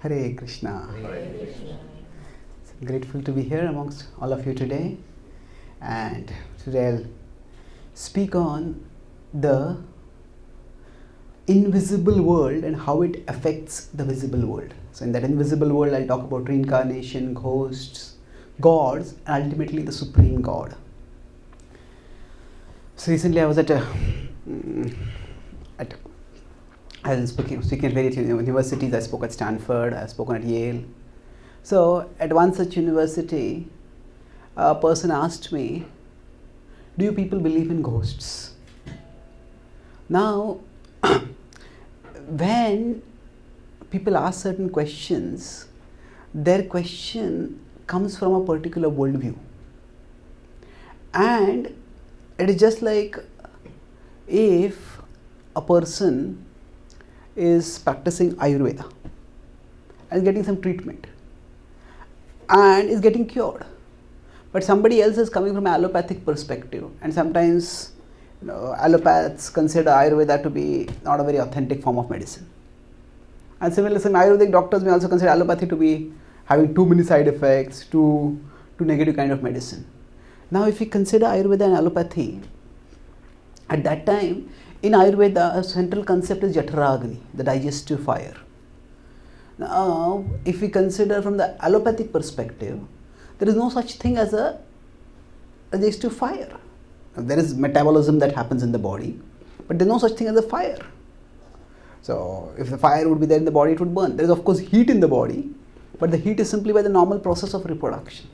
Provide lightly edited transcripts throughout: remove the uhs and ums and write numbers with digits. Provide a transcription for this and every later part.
Hare Krishna. Grateful to be here amongst all of you today. And today I'll speak on the invisible world and how it affects the visible world. So in that invisible world, I'll talk about reincarnation, ghosts, gods, and ultimately the Supreme God. So recently I was I was speaking at various universities. I spoke at Stanford, I've spoken at Yale. So at one such university, a person asked me, do you people believe in ghosts? Now, when people ask certain questions, their question comes from a particular worldview. And it is just like if a person is practicing Ayurveda and is getting some treatment and is getting cured. But somebody else is coming from an allopathic perspective, and sometimes allopaths consider Ayurveda to be not a very authentic form of medicine. And similarly, some Ayurvedic doctors may also consider allopathy to be having too many side effects, too negative kind of medicine. Now, if we consider Ayurveda and allopathy, at that time, in Ayurveda, a central concept is Jataragni, the digestive fire. Now, if we consider from the allopathic perspective, there is no such thing as a digestive fire. There is metabolism that happens in the body, but there is no such thing as a fire. So, if the fire would be there in the body, it would burn. There is of course heat in the body, but the heat is simply by the normal process of reproduction.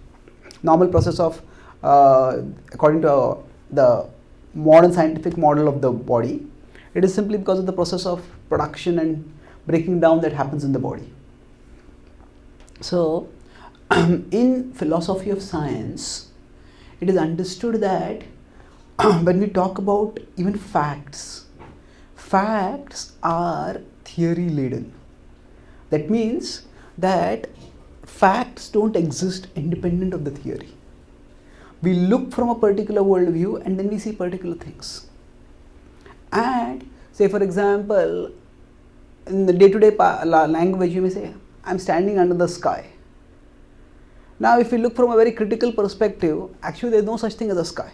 Normal process of, according to the modern scientific model of the body, it is simply because of the process of production and breaking down that happens in the body. So, in philosophy of science, it is understood that when we talk about even facts are theory laden. That means that facts don't exist independent of the theory. We look from a particular worldview and then we see particular things. And say for example, in the day-to-day language you may say, I'm standing under the sky. Now if we look from a very critical perspective, actually there is no such thing as a sky.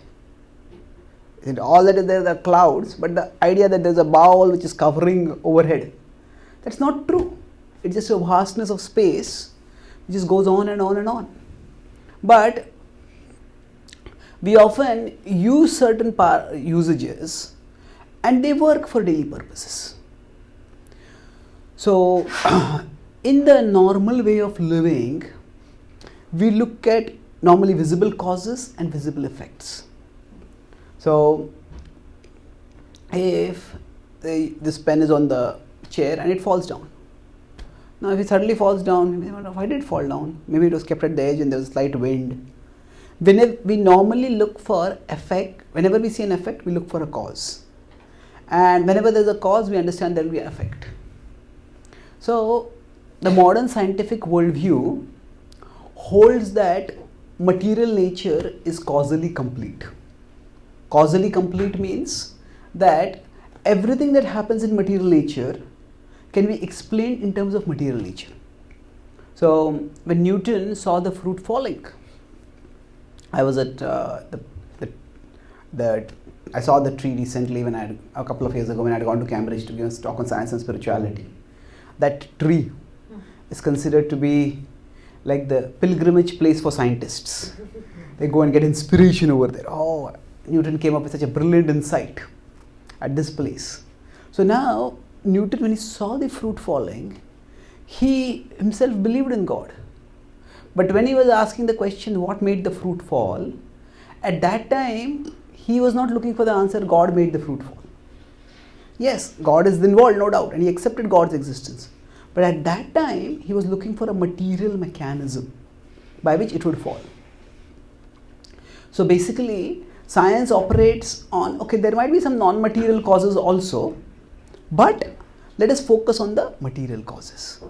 All that is there are clouds, but the idea that there is a ball which is covering overhead, that's not true. It's just a vastness of space which just goes on and on and on. But we often use certain usages and they work for daily purposes. So, in the normal way of living, we look at normally visible causes and visible effects. So, if this pen is on the chair and it falls down. Now, if it suddenly falls down, we wonder why did it fall down? Maybe it was kept at the edge and there was a slight wind. Whenever we normally look for effect, whenever we see an effect, we look for a cause. And whenever there is a cause, we understand there will be an effect. So, the modern scientific worldview holds that material nature is causally complete. Causally complete means that everything that happens in material nature can be explained in terms of material nature. So, when Newton saw the fruit falling, I was at I saw the tree recently when a couple of years ago when I had gone to Cambridge to give a talk on science and spirituality. That tree is considered to be like the pilgrimage place for scientists. They go and get inspiration over there. Oh, Newton came up with such a brilliant insight at this place. So now Newton, when he saw the fruit falling, he himself believed in God. But when he was asking the question, what made the fruit fall? At that time, he was not looking for the answer, God made the fruit fall. Yes, God is involved, no doubt, and he accepted God's existence. But at that time, he was looking for a material mechanism by which it would fall. So basically, science operates on, okay, there might be some non-material causes also, but let us focus on the material causes.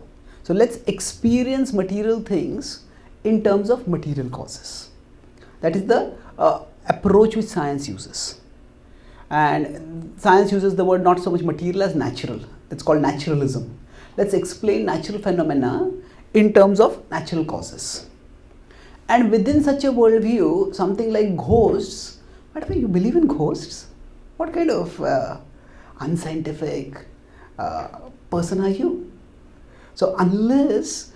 So let's experience material things in terms of material causes. That is the approach which science uses. And science uses the word not so much material as natural. It's called naturalism. let's explain natural phenomena in terms of natural causes. And within such a worldview, something like ghosts, by the way, you believe in ghosts? What kind of unscientific person are you? So unless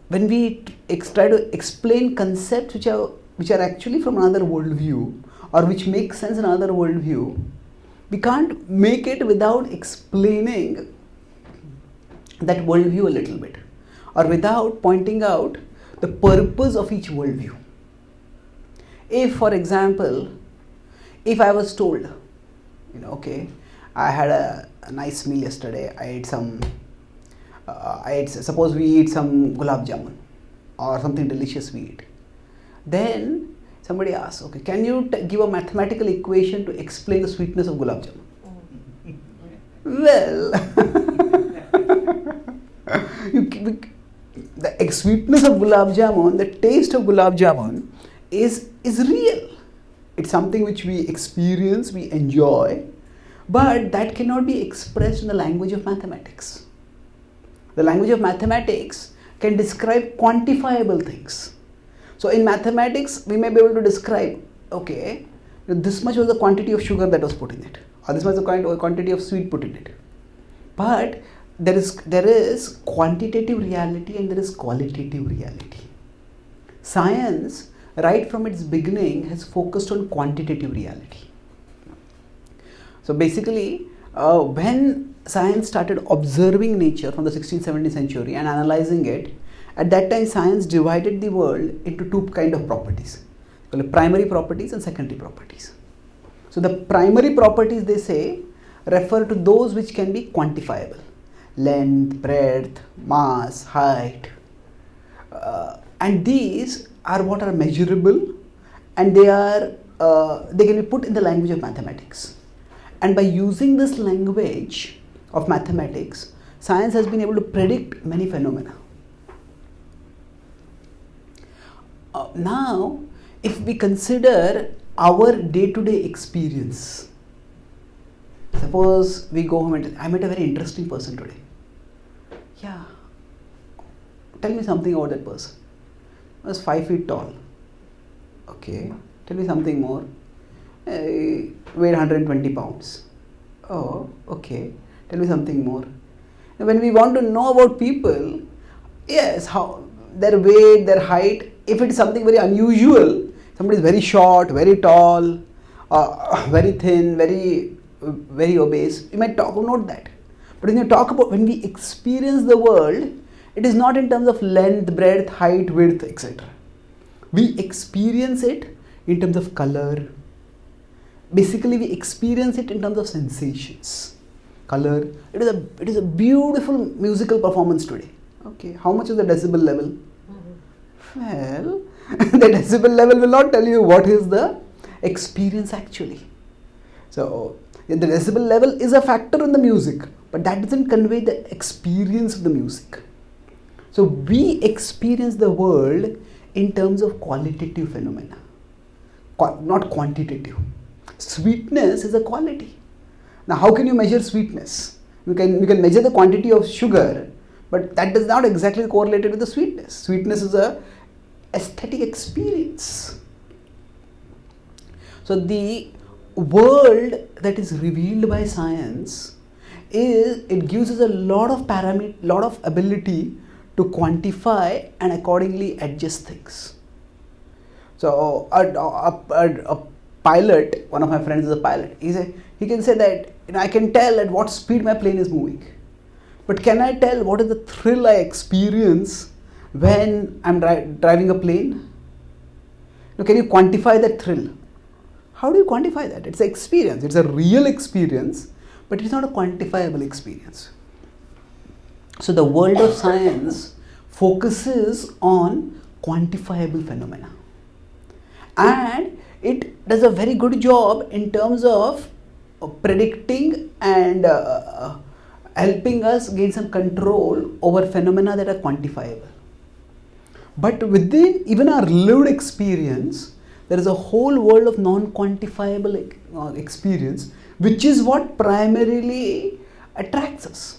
when we try to explain concepts which are actually from another worldview or which make sense in another worldview, we can't make it without explaining that worldview a little bit, or without pointing out the purpose of each worldview. If, for example, if I was told, okay, I had a nice meal yesterday, suppose we eat some gulab jamun or something delicious we eat. Then somebody asks, okay, can you give a mathematical equation to explain the sweetness of gulab jamun? Well, the sweetness of gulab jamun, the taste of gulab jamun is real. It's something which we experience, we enjoy, but that cannot be expressed in the language of mathematics. The language of mathematics can describe quantifiable things. So in mathematics, we may be able to describe, okay, this much was the quantity of sugar that was put in it, or this much the quantity of sweet put in it. But there is quantitative reality and there is qualitative reality. Science, right from its beginning, has focused on quantitative reality. So basically, when science started observing nature from the 16th, 17th century and analyzing it, at that time science divided the world into two kind of properties, primary properties and secondary properties. So the primary properties, they say, refer to those which can be quantifiable: length, breadth, mass, height, and these are what are measurable, and they can be put in the language of mathematics. And by using this language of mathematics, science has been able to predict many phenomena. Now, if we consider our day-to-day experience, suppose we go home and I met a very interesting person today. Yeah, tell me something about that person. He was 5 feet tall. Okay, tell me something more. Weighed 120 pounds. Oh, okay. Tell me something more. And when we want to know about people, yes, how their weight, their height. If it is something very unusual, somebody is very short, very tall, very thin, very obese, you might note that. But when we experience the world, it is not in terms of length, breadth, height, width, etc. We experience it in terms of color. Basically, we experience it in terms of sensations. Color. It is a beautiful musical performance today. Okay, how much is the decibel level? Well, the decibel level will not tell you what is the experience actually. So, the decibel level is a factor in the music, but that doesn't convey the experience of the music. So, we experience the world in terms of qualitative phenomena, not quantitative. Sweetness is a quality. Now, how can you measure sweetness? You can measure the quantity of sugar, but that does not exactly correlate with the sweetness. Sweetness is a aesthetic experience. So the world that is revealed by science gives us a lot of ability to quantify and accordingly adjust things. So a pilot, one of my friends is a pilot, he can say that I can tell at what speed my plane is moving, but can I tell what is the thrill I experience when I'm driving a plane? Now, can you quantify that thrill? How do you quantify that? It's an experience. It's a real experience, but it's not a quantifiable experience. So the world of science focuses on quantifiable phenomena, and it does a very good job in terms of predicting and helping us gain some control over phenomena that are quantifiable. But within even our lived experience, there is a whole world of non-quantifiable experience, which is what primarily attracts us.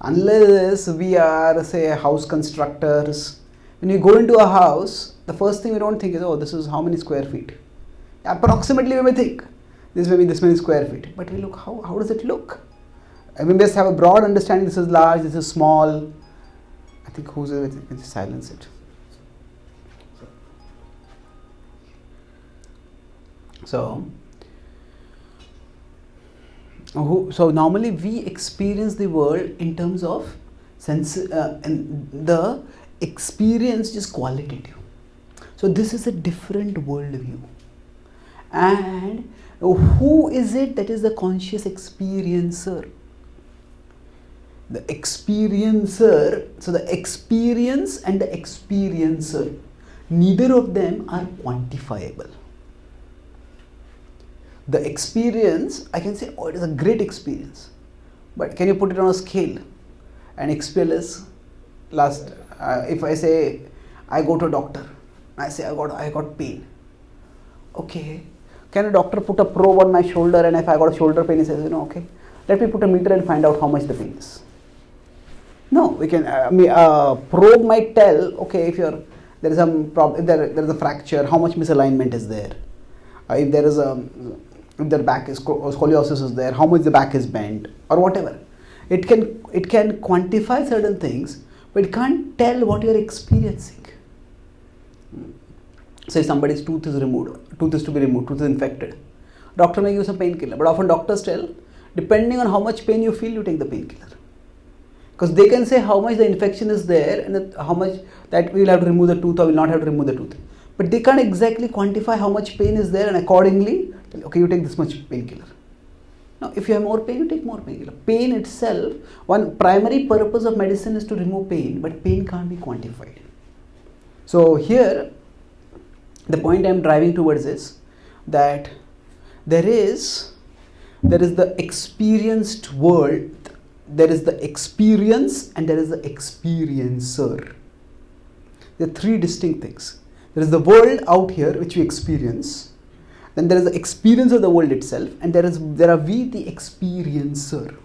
Unless we are, say, house constructors, when we go into a house, the first thing we don't think is, oh, this is how many square feet. Approximately we may think, this may be this many square feet. But we look, how does it look? I mean, we just have a broad understanding, this is large, this is small. I think who's it? You can just silence it. So normally we experience the world in terms of sense, and the experience is qualitative. So this is a different worldview. And who is it that is the conscious experiencer? The experiencer, so the experience and the experiencer, neither of them are quantifiable. The experience, I can say, oh, it is a great experience, but can you put it on a scale? And experience, if I say I go to a doctor, I say I got pain. Okay, can a doctor put a probe on my shoulder, and if I got a shoulder pain, he says, okay, let me put a meter and find out how much the pain is. No, we can. Probe might tell, okay, if there is some problem, if there is a fracture, how much misalignment is there? If there is if their back is scoliosis is there, how much the back is bent, or whatever. It can quantify certain things, but it can't tell what you are experiencing. Say somebody's tooth is to be removed, tooth is infected. Doctor may use a painkiller, but often doctors tell, depending on how much pain you feel, you take the painkiller. Because they can say how much the infection is there and how much that we will have to remove the tooth or will not have to remove the tooth. But they can't exactly quantify how much pain is there, and accordingly, okay, you take this much painkiller. Now, if you have more pain, you take more painkiller. Pain itself, one primary purpose of medicine is to remove pain, but pain can't be quantified. So here, the point I am driving towards is that there is the experienced world, there is the experience, and there is the experiencer. There are three distinct things. There is the world out here which we experience, then there is the experience of the world itself, and there are we the experiencer.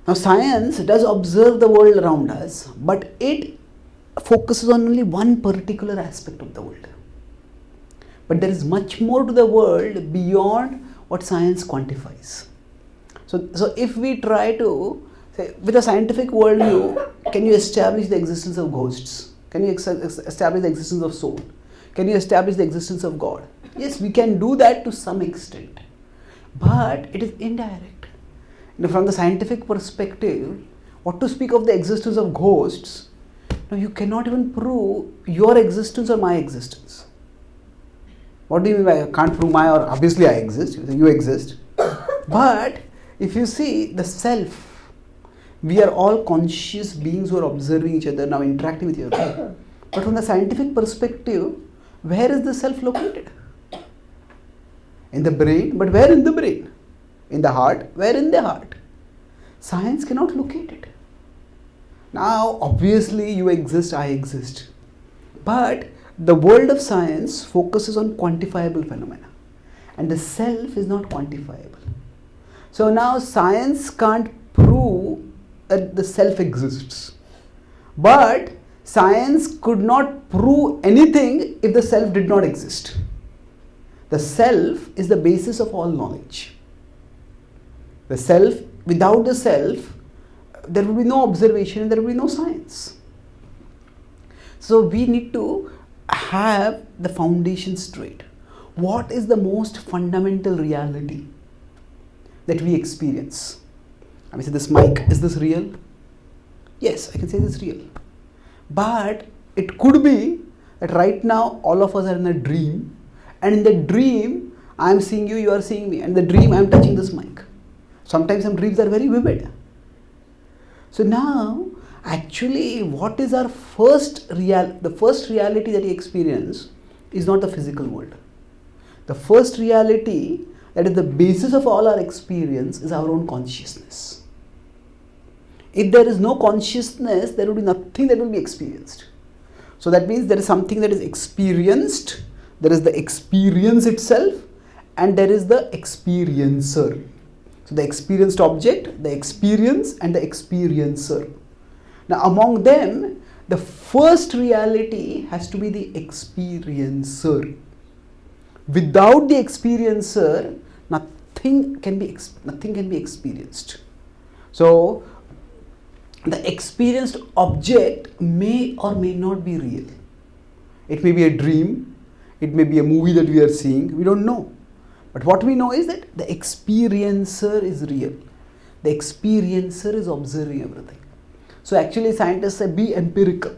Now science does observe the world around us, but it focuses on only one particular aspect of the world. But there is much more to the world beyond what science quantifies. So if we try to say, with a scientific worldview, can you establish the existence of ghosts? Can you establish the existence of soul? Can you establish the existence of God? Yes, we can do that to some extent, but it is indirect. From the scientific perspective, what to speak of the existence of ghosts, you cannot even prove your existence or my existence. What do you mean by I can't prove my, or obviously I exist, you exist. But if you see the self, we are all conscious beings who are observing each other, now interacting with each other. But from the scientific perspective, where is the self located? In the brain, but where in the brain? In the heart, where in the heart? Science cannot locate it. Now, obviously you exist, I exist. But the world of science focuses on quantifiable phenomena, and the self is not quantifiable. So now science can't prove that the self exists. But science could not prove anything if the self did not exist. The self is the basis of all knowledge. The self, without the self, there will be no observation and there will be no science. So we need to have the foundation straight. What is the most fundamental reality that we experience? I mean, say this mic, is this real? Yes, I can say this is real. But it could be that right now all of us are in a dream, and in the dream I am seeing you, you are seeing me, and in the dream I am touching this mic. Sometimes some dreams are very vivid. So now, actually, what is our the first reality that we experience is not the physical world. The first reality that is the basis of all our experience is our own consciousness. If there is no consciousness, there will be nothing that will be experienced. So that means there is something that is experienced, there is the experience itself, and there is the experiencer. So the experienced object, the experience, and the experiencer. Now among them, the first reality has to be the experiencer. Without the experiencer, nothing can be experienced. So the experienced object may or may not be real. It may be a dream, it may be a movie that we are seeing, we don't know. But what we know is that the experiencer is real. The experiencer is observing everything. So actually scientists say be empirical,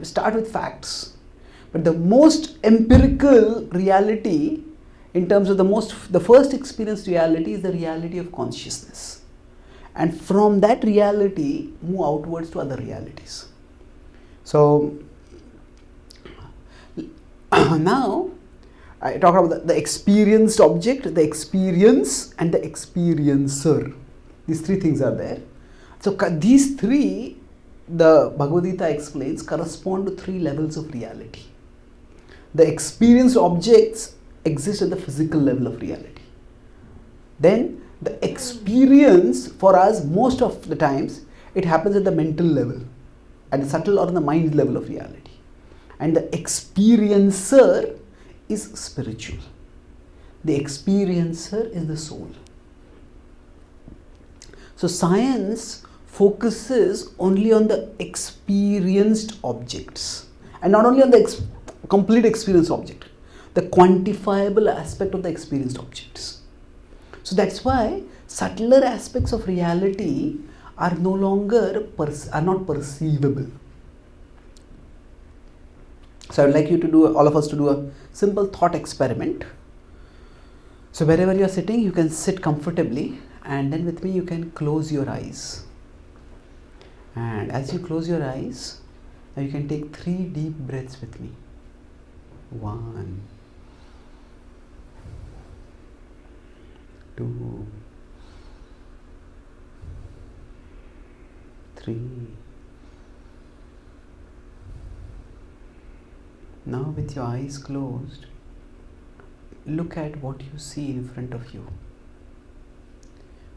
start with facts. But the most empirical reality, in terms of the first experienced reality, is the reality of consciousness. And from that reality, move outwards to other realities. So now I talk about the experienced object, the experience, and the experiencer. These three things are there. So these three, the Bhagavad Gita explains, correspond to three levels of reality. The experienced objects exist at the physical level of reality. Then the experience for us, most of the times, it happens at the mental level, at the subtle or the mind level of reality. And the experiencer is spiritual. The experiencer is the soul. So science focuses only on the experienced objects, and not only on the complete experienced object, the quantifiable aspect of the experienced objects. So that's why subtler aspects of reality are no longer not perceivable. So I would like you to do, all of us to do a simple thought experiment. So wherever you are sitting, you can sit comfortably, and then with me you can close your eyes. And as you close your eyes, now you can take 3 deep breaths with me. 1, 2, 3. Now with your eyes closed, look at what you see in front of you.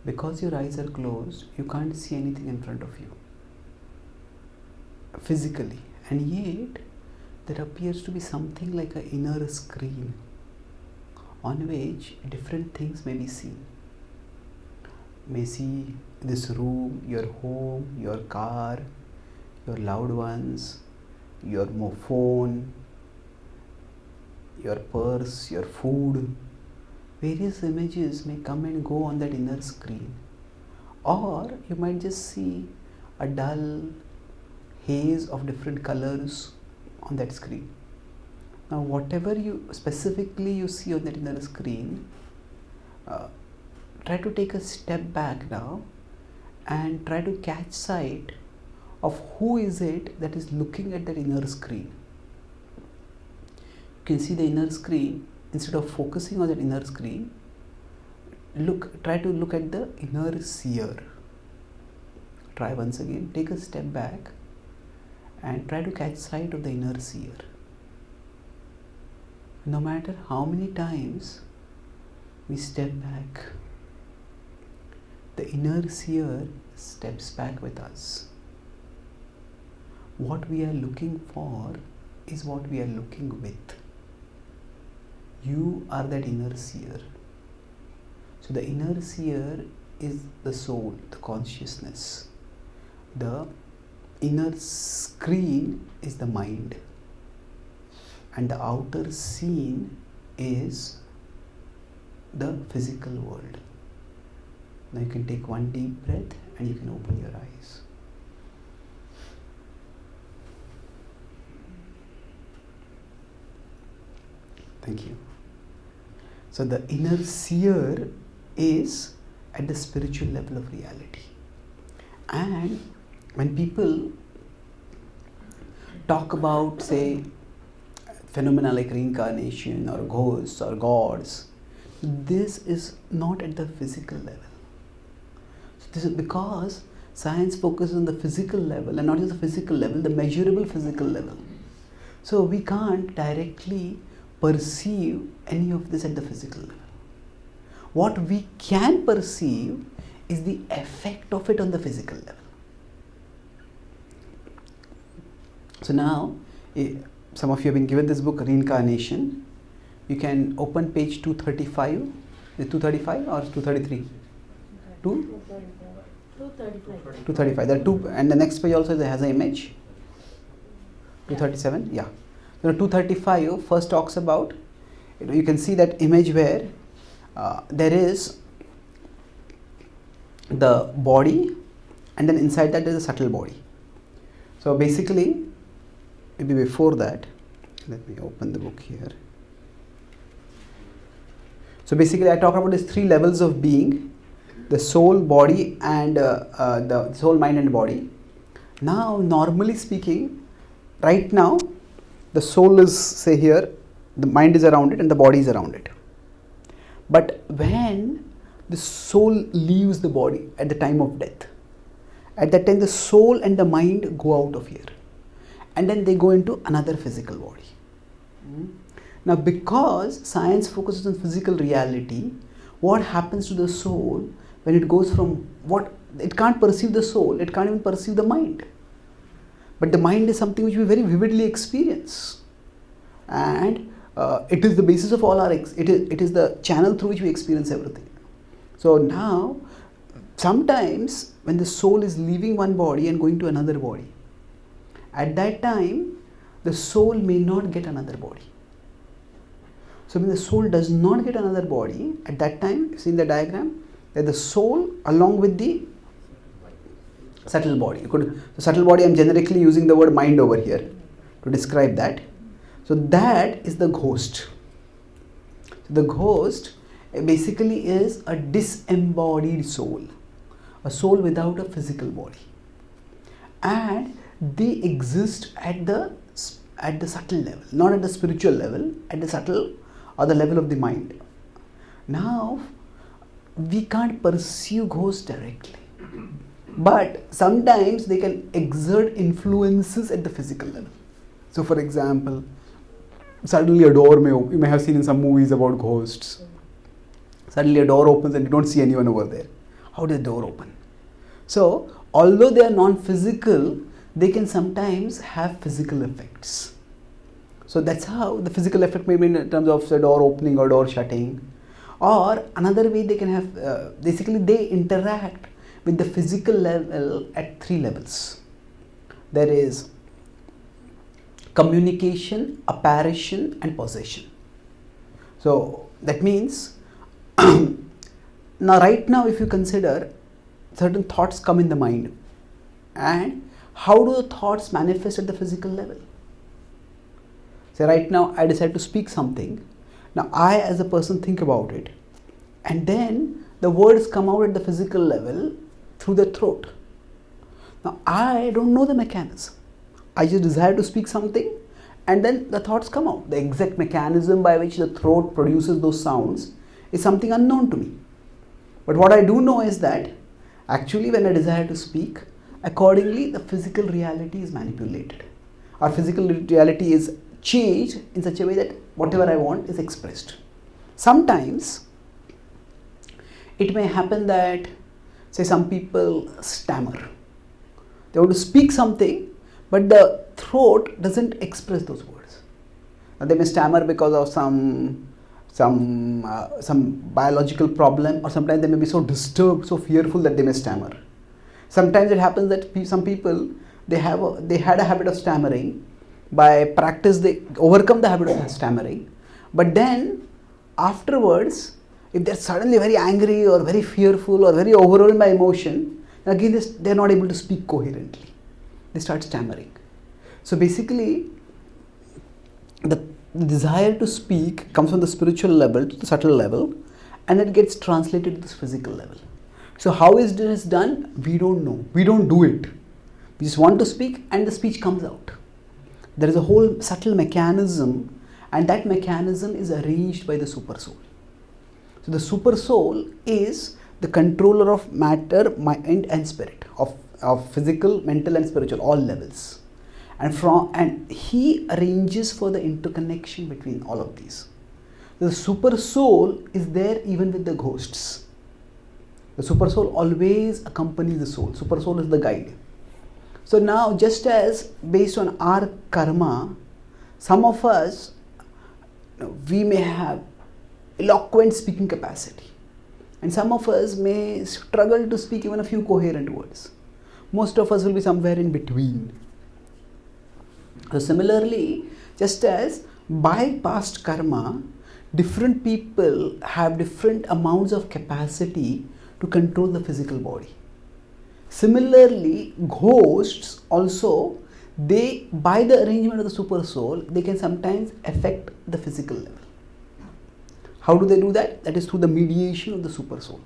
Because your eyes are closed, you can't see anything in front of you physically, and yet there appears to be something like an inner screen on which different things may be seen. You may see this room, your home, your car, your loved ones, your phone, your purse, your food. Various images may come and go on that inner screen, or you might just see a dull haze of different colors on that screen. Now whatever you specifically see on that inner screen, try to take a step back now and try to catch sight of who is it that is looking at that inner screen. You can see the inner screen. Instead of focusing on that inner screen, try to look at the inner seer. Try once again, take a step back and try to catch sight of the inner seer. No matter how many times we step back, the inner seer steps back with us. What we are looking for is what we are looking with. You are that inner seer. So the inner seer is the soul, the consciousness. The inner screen is the mind. And the outer scene is the physical world. Now you can take 1 deep breath and you can open your eyes. Thank you. So the inner seer is at the spiritual level of reality. And when people talk about, say, phenomena like reincarnation or ghosts or gods, this is not at the physical level. So this is because science focuses on the physical level, and not just the physical level, the measurable physical level. So we can't directly perceive any of this at the physical level. What we can perceive is the effect of it on the physical level. So now, some of you have been given this book, Reincarnation. You can open page 235. Is it 235 or 233? 235. There are two, and the next page also has an image. 237. Yeah. So 235 first talks about. You can see that image where there is the body, and then inside that there is a subtle body. So basically, maybe before that, let me open the book here. So basically, I talk about these three levels of being: the soul, body, and the soul, mind, and body. Now, normally speaking, right now, the soul is, say here, the mind is around it, and the body is around it. But when the soul leaves the body at the time of death, at that time the soul and the mind go out of here, and then they go into another physical body. Now, because science focuses on physical reality, what happens to the soul when it goes from it can't perceive the soul, it can't even perceive the mind. But the mind is something which we very vividly experience, and it is the basis of all our it is the channel through which we experience everything. So now, sometimes when the soul is leaving one body and going to another body, at that time the soul may not get another body. So when the soul does not get another body, at that time, you see in the diagram that the soul along with the subtle body. The subtle body, I am generically using the word mind over here to describe that. So that is the ghost. So the ghost basically is a disembodied soul, a soul without a physical body, and they exist at the subtle level, not at the spiritual level, at the subtle or the level of the mind. Now, we can't perceive ghosts directly, but sometimes they can exert influences at the physical level. So, for example, suddenly a door you may have seen in some movies about ghosts. Suddenly a door opens and you don't see anyone over there. How does the door open? So, although they are non-physical, they can sometimes have physical effects. So that's how the physical effect may be in terms of the door opening or door shutting. Or another way they can have, basically they interact with the physical level at three levels. There is communication, apparition, and possession. So that means, right now if you consider, certain thoughts come in the mind, and how do the thoughts manifest at the physical level? So right now I decide to speak something. Now I as a person think about it, and then the words come out at the physical level through the throat. Now I don't know the mechanism. I just desire to speak something, and then the thoughts come out. The exact mechanism by which the throat produces those sounds is something unknown to me. But what I do know is that actually when I desire to speak, accordingly the physical reality is manipulated. Our physical reality is changed in such a way that whatever I want is expressed. Sometimes it may happen that, say, some people stammer. They want to speak something, but the throat doesn't express those words. Now, they may stammer because of some biological problem, or sometimes they may be so disturbed, so fearful that they may stammer. Sometimes it happens that some people, they had a habit of stammering. By practice they overcome the habit of stammering, but then afterwards, if they're suddenly very angry or very fearful or very overwhelmed by emotion, again they're not able to speak coherently. They start stammering. So basically, the desire to speak comes from the spiritual level to the subtle level, and it gets translated to this physical level. So how is this done? We don't know. We don't do it. We just want to speak, and the speech comes out. There is a whole subtle mechanism, and that mechanism is arranged by the super soul. So the super soul is the controller of matter, mind, and spirit, of physical, mental, and spiritual, all levels. And he arranges for the interconnection between all of these. The super soul is there even with the ghosts. The super soul always accompanies the soul. Super soul is the guide. So now, just as based on our karma, some of us, we may have eloquent speaking capacity, and some of us may struggle to speak even a few coherent words. Most of us will be somewhere in between. So similarly, just as by past karma, different people have different amounts of capacity to control the physical body. Similarly, ghosts also, they, by the arrangement of the super soul, they can sometimes affect the physical level. How do they do that? That is through the mediation of the super soul.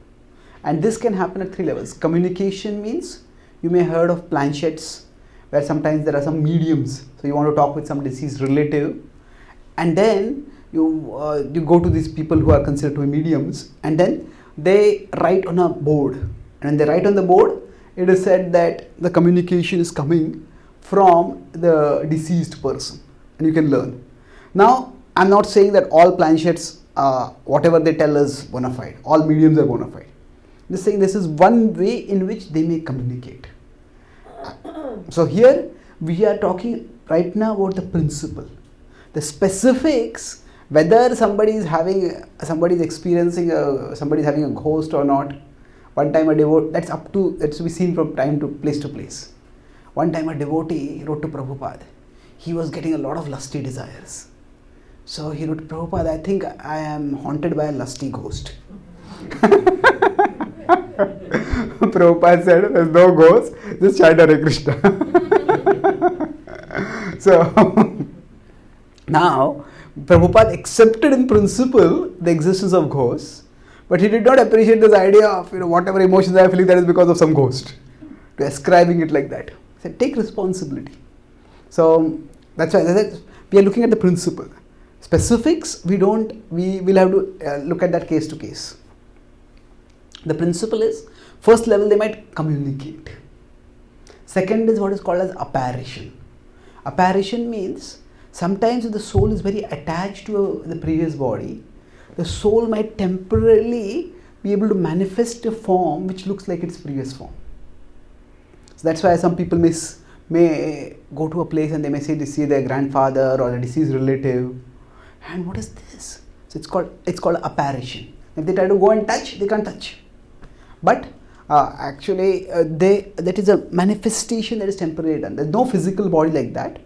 And this can happen at 3 levels. Communication means, you may have heard of planchettes, where sometimes there are some mediums. So you want to talk with some deceased relative, and then you go to these people who are considered to be mediums, and then they write on a board. And when they write on the board, it is said that the communication is coming from the deceased person, and you can learn. Now, I'm not saying that all planchettes, whatever they tell is bona fide. All mediums are bona fide. I'm just saying this is one way in which they may communicate. So here we are talking right now about the principle. The specifics, whether somebody is experiencing somebody is having a ghost or not. One time a devotee, that's to be seen from time to place. One time a devotee wrote to Prabhupada. He was getting a lot of lusty desires. So he wrote to Prabhupada, I think I am haunted by a lusty ghost. Prabhupada said, there's no ghost, just chant Hare Krishna. So now, Prabhupada accepted in principle the existence of ghosts, but he did not appreciate this idea of whatever emotions I am feeling, that is because of some ghost. To ascribing it like that. He said, take responsibility. So that's why we are looking at the principle. Specifics, we will have to look at that case to case. The principle is, first level they might communicate. Second is what is called as apparition. Apparition means, sometimes if the soul is very attached to the previous body, the soul might temporarily be able to manifest a form which looks like its previous form. So that's why some people may go to a place and they may say they see their grandfather or a deceased relative. And what is this? So it's called apparition. If they try to go and touch, they can't touch. But actually, that is a manifestation that is temporarily done. There's no physical body like that.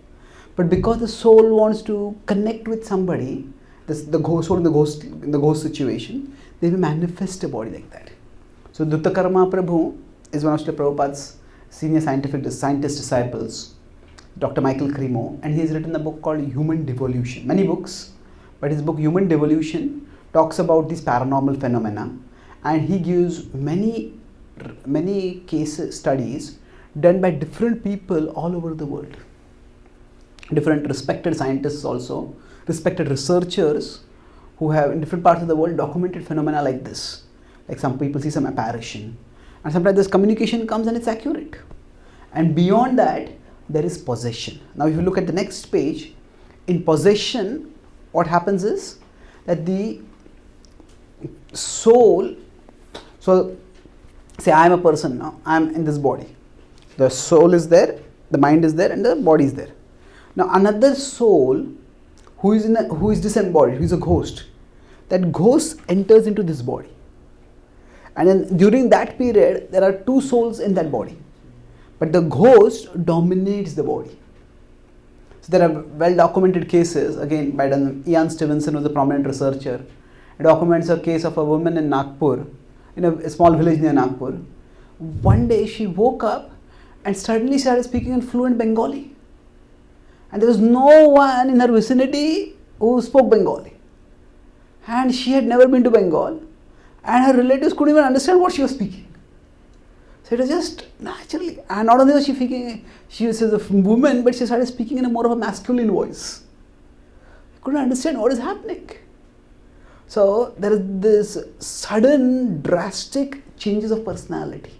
But because the soul wants to connect with somebody, the soul in the ghost situation, they will manifest a body like that. So Duttakarma Prabhu is one of Srila Prabhupada's senior scientist disciples, Dr. Michael Cremo, and he has written a book called Human Devolution. Many books, but his book Human Devolution talks about these paranormal phenomena, and he gives many case studies done by different people all over the world. Different respected scientists also, respected researchers who have in different parts of the world documented phenomena like this. Like some people see some apparition, and sometimes this communication comes and it's accurate. And beyond that, there is possession. Now if you look at the next page, in possession, what happens is that the soul, so say I am a person now, I am in this body. The soul is there, the mind is there, and the body is there. Now another soul who is disembodied, who is a ghost, that ghost enters into this body. And then during that period, there are 2 souls in that body. But the ghost dominates the body. So there are well documented cases, again by Ian Stevenson, who is a prominent researcher. He documents a case of a woman in Nagpur, in a small village near Nagpur. One day she woke up and suddenly started speaking in fluent Bengali. And there was no one in her vicinity who spoke Bengali. And she had never been to Bengal. And her relatives couldn't even understand what she was speaking. So it was just naturally. And not only was she speaking, she was a woman, but she started speaking in a more of a masculine voice. Couldn't understand what is happening. So there is this sudden drastic changes of personality.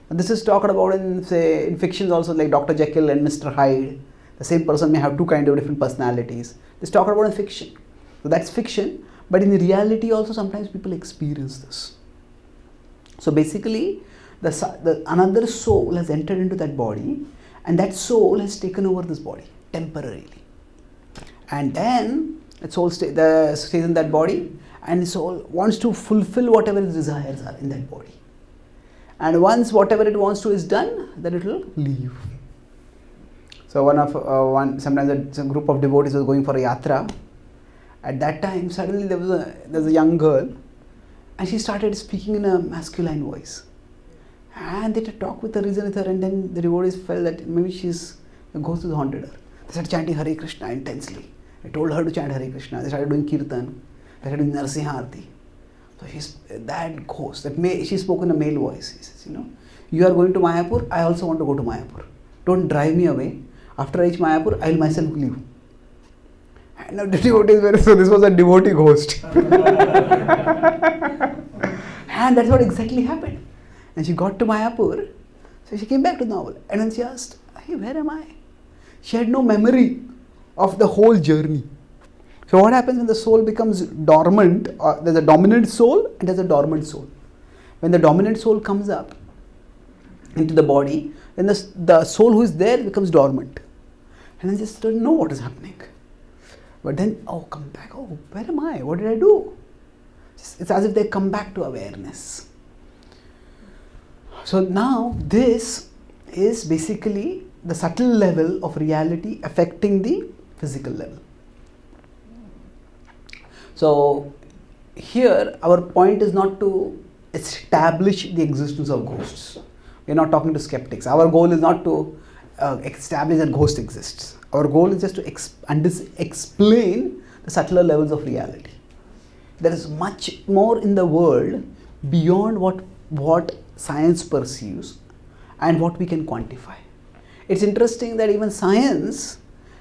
And this is talked about in fictions also, like Dr. Jekyll and Mr. Hyde. The same person may have 2 kinds of different personalities. This is talked about in fiction. So that's fiction. But in reality also sometimes people experience this. So basically, another soul has entered into that body, and that soul has taken over this body temporarily. And then that soul stays in that body, and the soul wants to fulfill whatever its desires are in that body. And once whatever it wants to is done, then it will leave. So sometimes a group of devotees was going for a yatra. At that time, suddenly there was a young girl, and she started speaking in a masculine voice. And they talked with her, reason with her, and then the devotees felt that maybe the ghost has haunted her. They started chanting Hare Krishna intensely. They told her to chant Hare Krishna. They started doing kirtan. They started doing Narsimha Arti. So that ghost, she spoke in a male voice. He says, you are going to Mayapur, I also want to go to Mayapur. Don't drive me away. After I reach Mayapur, I will myself leave. And now the devotees were, so this was a devotee ghost. And that's what exactly happened. And she got to Mayapur, so she came back to normal. And then she asked, hey, where am I? She had no memory of the whole journey. So what happens when the soul becomes dormant? There's a dominant soul and there's a dormant soul. When the dominant soul comes up into the body, then the soul who is there becomes dormant. And then just doesn't know what is happening. But then, come back. Where am I? What did I do? It's as if they come back to awareness. So now this is basically the subtle level of reality affecting the physical level. So here our point is not to establish the existence of ghosts. We are not talking to skeptics. Our goal is not to establish that ghost exists. Our goal is just to explain the subtler levels of reality. There is much more in the world beyond what science perceives and what we can quantify. It's interesting that even science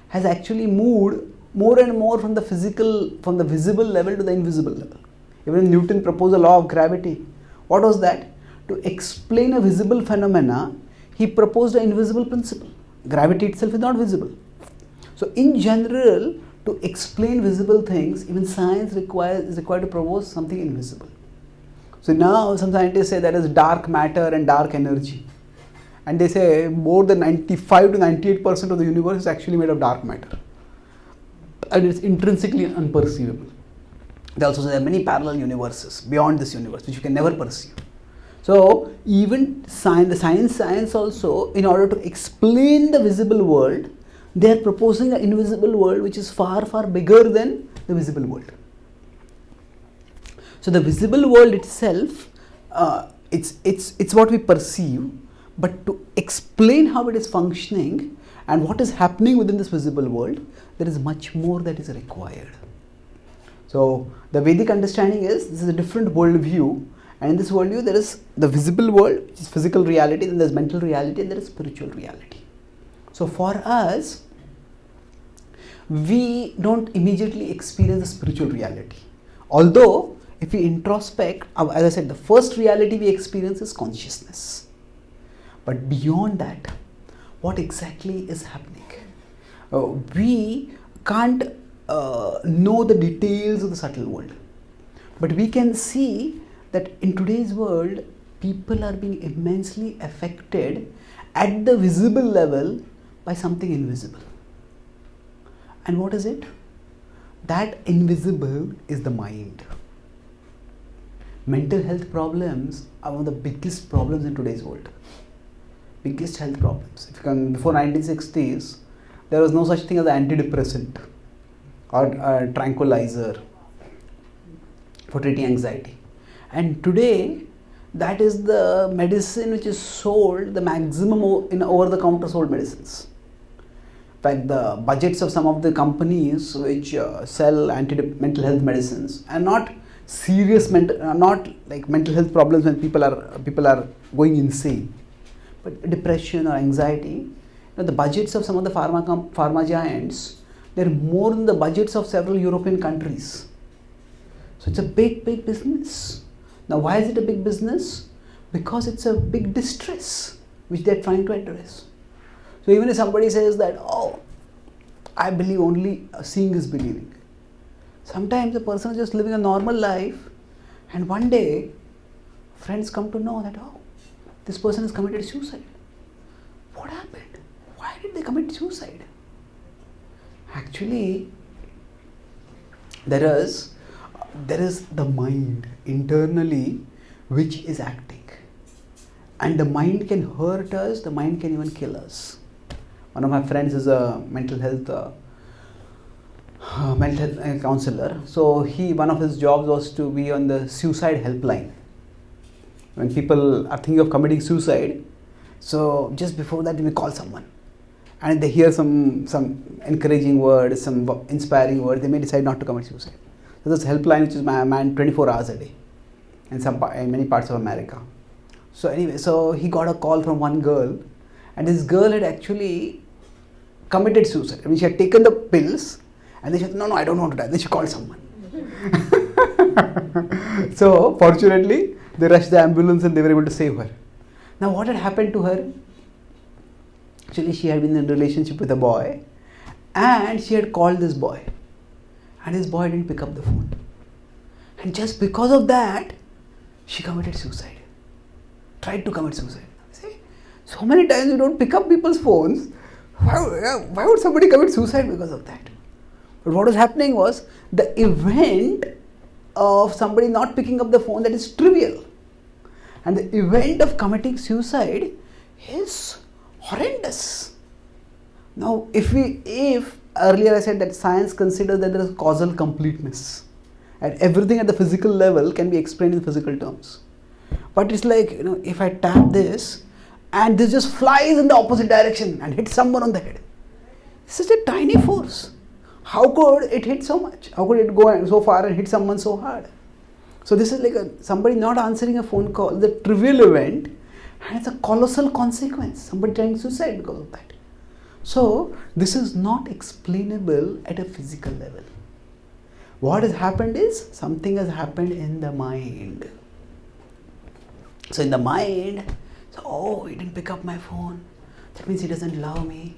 has actually moved more and more from the visible level to the invisible level. Even Newton proposed the law of gravity. What was that? To explain a visible phenomena, he proposed an invisible principle. Gravity itself is not visible. So in general, to explain visible things, even science is required to propose something invisible. So now some scientists say there is dark matter and dark energy. And they say more than 95 to 98% of the universe is actually made of dark matter. And it's intrinsically unperceivable. They also say there are many parallel universes beyond this universe which you can never perceive. So even the science also, in order to explain the visible world, they are proposing an invisible world which is far, far bigger than the visible world. So the visible world itself, it's what we perceive, but to explain how it is functioning and what is happening within this visible world, there is much more that is required. So the Vedic understanding is this is a different worldview, and in this worldview there is the visible world, which is physical reality, then there is mental reality, and there is spiritual reality. So for us, we don't immediately experience the spiritual reality. Although, if we introspect, as I said, the first reality we experience is consciousness. But beyond that, what exactly is happening? We can't know the details of the subtle world. But we can see that in today's world, people are being immensely affected at the visible level by something invisible. And what is it? That invisible is the mind. Mental health problems are one of the biggest problems in today's world. Biggest health problems. If you can, before 1960s, there was no such thing as an antidepressant or a tranquilizer for treating anxiety. And today, that is the medicine which is sold, the maximum in over-the-counter sold medicines. In fact, the budgets of some of the companies which sell mental health medicines are not serious not like mental health problems when people are going insane, but depression or anxiety. The budgets of some of the pharma giants, they're more than the budgets of several European countries. So it's a big business. Now why is it a big business? Because it's a big distress which they're trying to address. So even if somebody says that, I believe only seeing is believing. Sometimes a person is just living a normal life, and one day friends come to know that, oh, this person has committed suicide. What happened? Why did they commit suicide? Actually, there is the mind internally which is acting. And the mind can hurt us, the mind can even kill us. One of my friends is a mental health counselor. So one of his jobs was to be on the suicide helpline. When people are thinking of committing suicide, so just before that we call someone. And they hear some encouraging words, some inspiring words, they may decide not to commit suicide. So this helpline which is manned 24 hours a day in many parts of America. So anyway, so he got a call from one girl, and this girl had actually committed suicide. I mean, she had taken the pills, and then she said, no, I don't want to die. Then she called someone. So fortunately, they rushed the ambulance and they were able to save her. Now what had happened to her? Actually, she had been in a relationship with a boy, and she had called this boy, and this boy didn't pick up the phone. And just because of that, she committed suicide. Tried to commit suicide. See, so many times you don't pick up people's phones. Why would somebody commit suicide because of that? But what was happening was the event of somebody not picking up the phone, that is trivial. And the event of committing suicide is horrendous. Now, if earlier I said that science considers that there is causal completeness, and everything at the physical level can be explained in physical terms. But it's like, if I tap this and this just flies in the opposite direction and hits someone on the head. It's such a tiny force. How could it hit so much? How could it go so far and hit someone so hard? So this is like somebody not answering a phone call, the trivial event, and it's a colossal consequence. Somebody trying suicide because of that. So this is not explainable at a physical level. What has happened is something has happened in the mind. So in the mind, he didn't pick up my phone. That means he doesn't love me.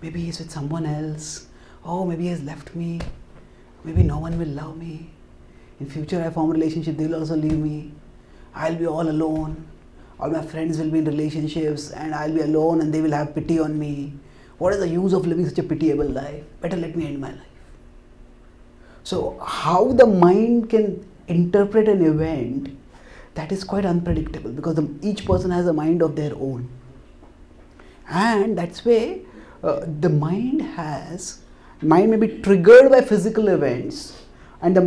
Maybe he's with someone else. Maybe he has left me. Maybe no one will love me. In future I form a relationship, they will also leave me. I'll be all alone. All my friends will be in relationships and I'll be alone and they will have pity on me. What is the use of living such a pitiable life? Better let me end my life. So how the mind can interpret an event, that is quite unpredictable, because each person has a mind of their own. And that's why the mind may be triggered by physical events, and the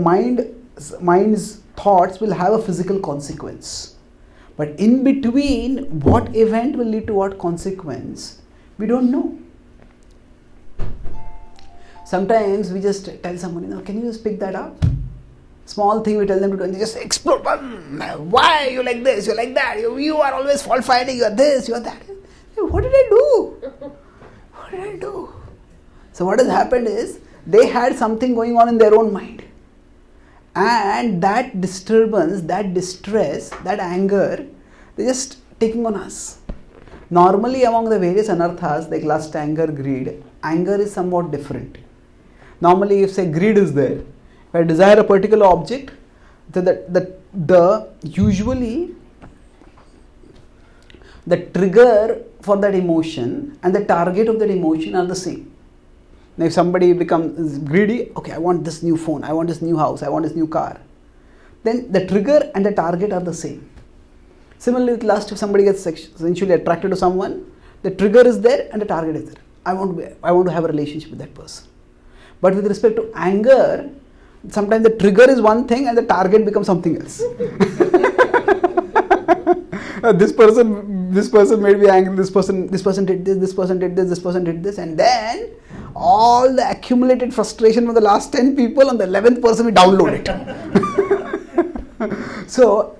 mind's thoughts will have a physical consequence. But in between, what event will lead to what consequence, we don't know. Sometimes we just tell someone, can you just pick that up? Small thing we tell them to do, and they just explode. Why you like this? You like that? You are always fault finding. You are this. You are that. What did I do? What did I do? So what has happened is they had something going on in their own mind, and that disturbance, that distress, that anger, they're just taking on us. Normally, among the various anarthas like lust, anger, greed, anger is somewhat different. Normally, if say greed is there, if I desire a particular object, usually the trigger for that emotion and the target of that emotion are the same. Now, if somebody becomes greedy, I want this new phone, I want this new house, I want this new car, then the trigger and the target are the same. Similarly, with lust, if somebody gets sensually attracted to someone, the trigger is there and the target is there. I want to have a relationship with that person. But with respect to anger, sometimes the trigger is one thing and the target becomes something else. This person made me angry, this person did this, this person did this, this person did this, and then all the accumulated frustration from the last 10 people, on the 11th person we download it. So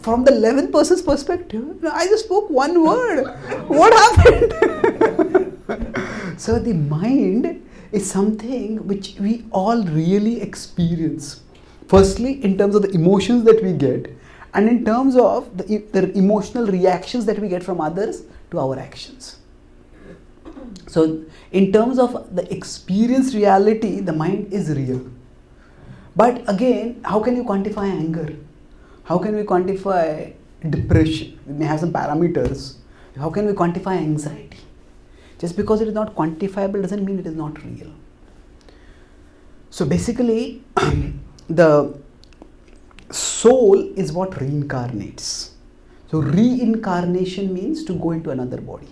from the 11th person's perspective, I just spoke one word. What happened? So the mind is something which we all really experience. Firstly, in terms of the emotions that we get, and in terms of the emotional reactions that we get from others to our actions. So in terms of the experience reality, the mind is real. But again, how can you quantify anger? How can we quantify depression? We may have some parameters. How can we quantify anxiety? Just because it is not quantifiable doesn't mean it is not real. So basically, the soul is what reincarnates. So reincarnation means to go into another body.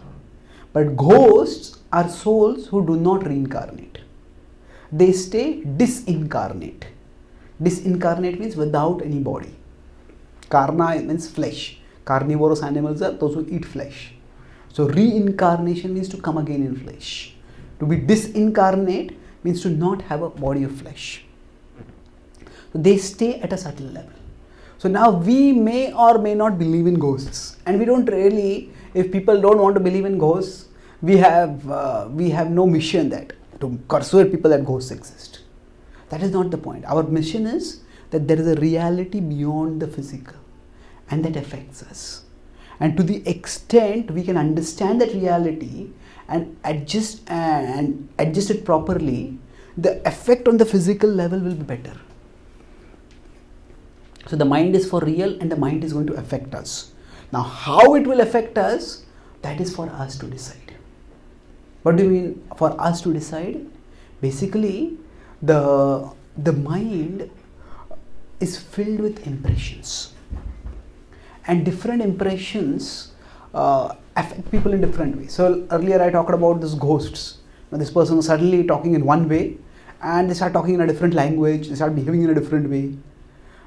But ghosts are souls who do not reincarnate. They stay disincarnate. Disincarnate means without any body. Karna means flesh. Carnivorous animals are those who eat flesh. So reincarnation means to come again in flesh. To be disincarnate means to not have a body of flesh. So they stay at a subtle level. So now we may or may not believe in ghosts, and we don't really. If people don't want to believe in ghosts, we have no mission that to persuade people that ghosts exist. That is not the point. Our mission is that there is a reality beyond the physical, and that affects us. And to the extent we can understand that reality and adjust it properly, the effect on the physical level will be better. So the mind is for real, and the mind is going to affect us. Now how it will affect us, that is for us to decide. What do you mean for us to decide? Basically, the mind is filled with impressions. And different impressions affect people in different ways. So earlier I talked about these ghosts. Now this person was suddenly talking in one way, and they start talking in a different language, they start behaving in a different way.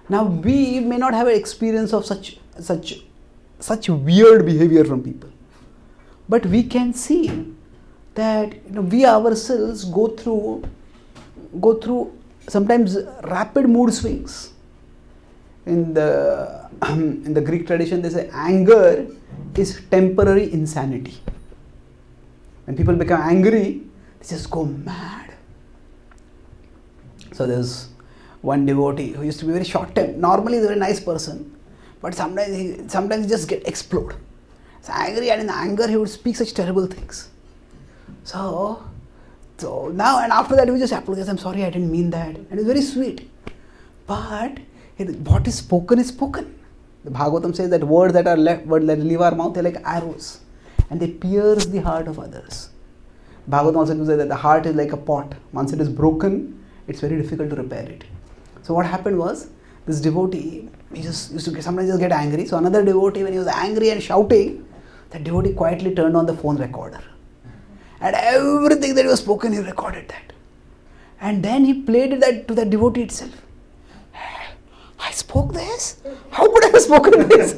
Now we may not have an experience of such weird behavior from people, but we can see that we ourselves go through sometimes rapid mood swings. In the Greek tradition, they say anger is temporary insanity. When people become angry, they just go mad. So there's one devotee who used to be very short-tempered. Normally he's a very nice person, but sometimes he just explode. He's angry, and in anger he would speak such terrible things. So now and after that he would just apologize. I'm sorry, I didn't mean that. And it's very sweet. But what is spoken is spoken. The Bhagavatam says that words that leave our mouth are like arrows, and they pierce the heart of others. Bhagavatam also says that the heart is like a pot. Once it is broken, it's very difficult to repair it. So what happened was, this devotee, he just used to sometimes just get angry. So another devotee, when he was angry and shouting, that devotee quietly turned on the phone recorder. And everything that was spoken, he recorded that. And then he played that to the devotee itself. I spoke this? How could I have spoken this?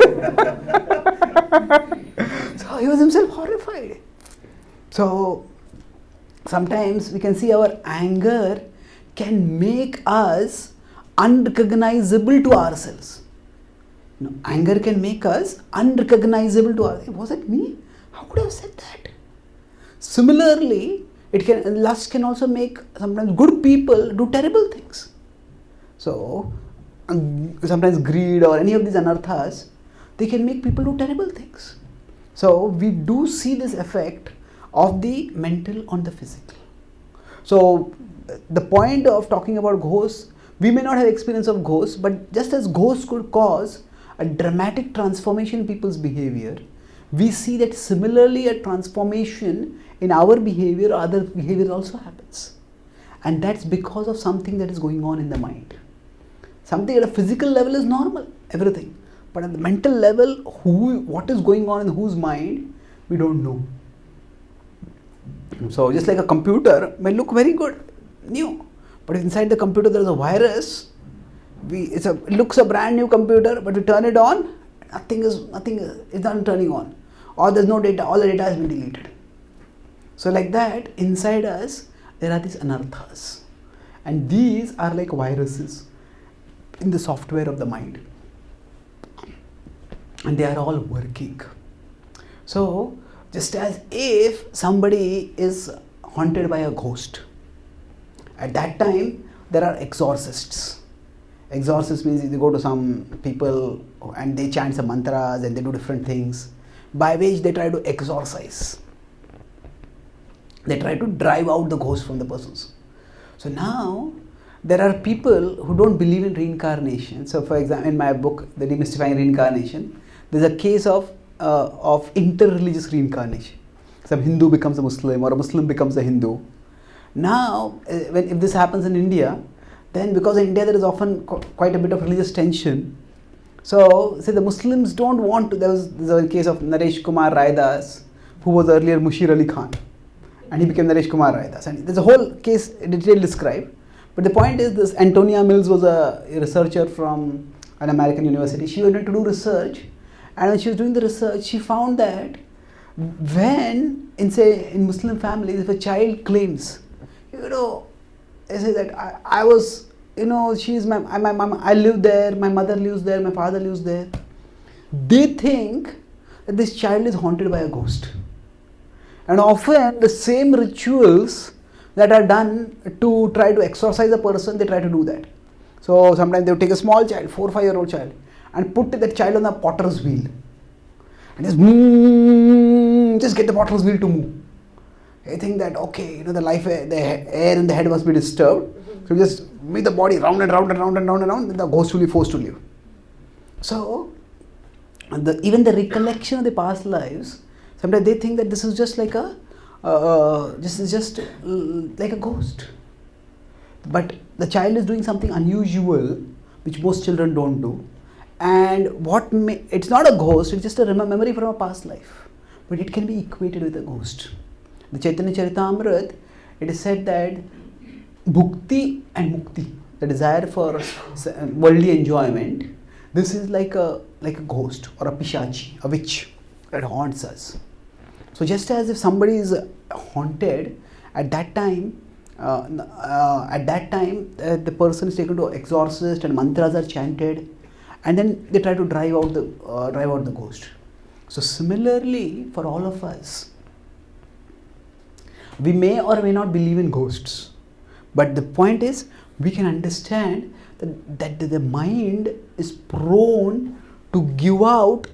So he was himself horrified. So sometimes we can see our anger can make us unrecognizable to ourselves. Anger can make us unrecognizable to ourselves. Was it me? How could I have said that? Similarly, lust can also make sometimes good people do terrible things. So sometimes greed or any of these anarthas, they can make people do terrible things. So we do see this effect of the mental on the physical. So the point of talking about ghosts, we may not have experience of ghosts, but just as ghosts could cause a dramatic transformation in people's behavior, we see that similarly a transformation in our behavior or other behavior also happens. And that's because of something that is going on in the mind. Something at a physical level is normal, everything. But at the mental level, what is going on in whose mind, we don't know. So just like a computer may look very good, new, but inside the computer there is a virus. It looks a brand new computer, but we turn it on, nothing is not turning on, or there's no data, all the data has been deleted. So like that, inside us there are these anarthas, and these are like viruses in the software of the mind, and they are all working. So just as if somebody is haunted by a ghost, at that time there are exorcists. Exorcist means they go to some people and they chant some mantras and they do different things by which they try to exorcise. They try to drive out the ghost from the persons. So now there are people who don't believe in reincarnation. So, for example, in my book, The Demystifying Reincarnation, there's a case of inter-religious reincarnation. Some Hindu becomes a Muslim, or a Muslim becomes a Hindu. Now, if this happens in India, then because in India there is often quite a bit of religious tension. So, say the Muslims don't want to. There's a case of Naresh Kumar Raidas, who was earlier Mushir Ali Khan, and he became Naresh Kumar Raidas. And there's a whole case detailed described. But the point is, this Antonia Mills was a researcher from an American university. She went to do research, and when she was doing the research, she found that when in Muslim families, if a child claims, they say that I was, she's my mom, I live there, my mother lives there, my father lives there. They think that this child is haunted by a ghost. And often the same rituals that are done to try to exorcise a person, they try to do that. So sometimes they would take a small child, 4 or 5 year old child, and put that child on a potter's wheel. And just get the potter's wheel to move. They think that, okay, the air in the head must be disturbed. So just make the body round and round and round and round and round, then the ghost will be forced to leave. So, even the recollection of the past lives, sometimes they think that this is just like a ghost. But the child is doing something unusual, which most children don't do. And it's not a ghost, it's just a memory from a past life. But it can be equated with a ghost. The Chaitanya Charitamrita, it is said that bhukti and mukti, the desire for worldly enjoyment, this is like a ghost or a pishachi, a witch that haunts us. So just as if somebody is haunted, at that time the person is taken to exorcist and mantras are chanted, and then they try to drive out the ghost. So similarly, for all of us, we may or may not believe in ghosts, but the point is, we can understand that the mind is prone to give out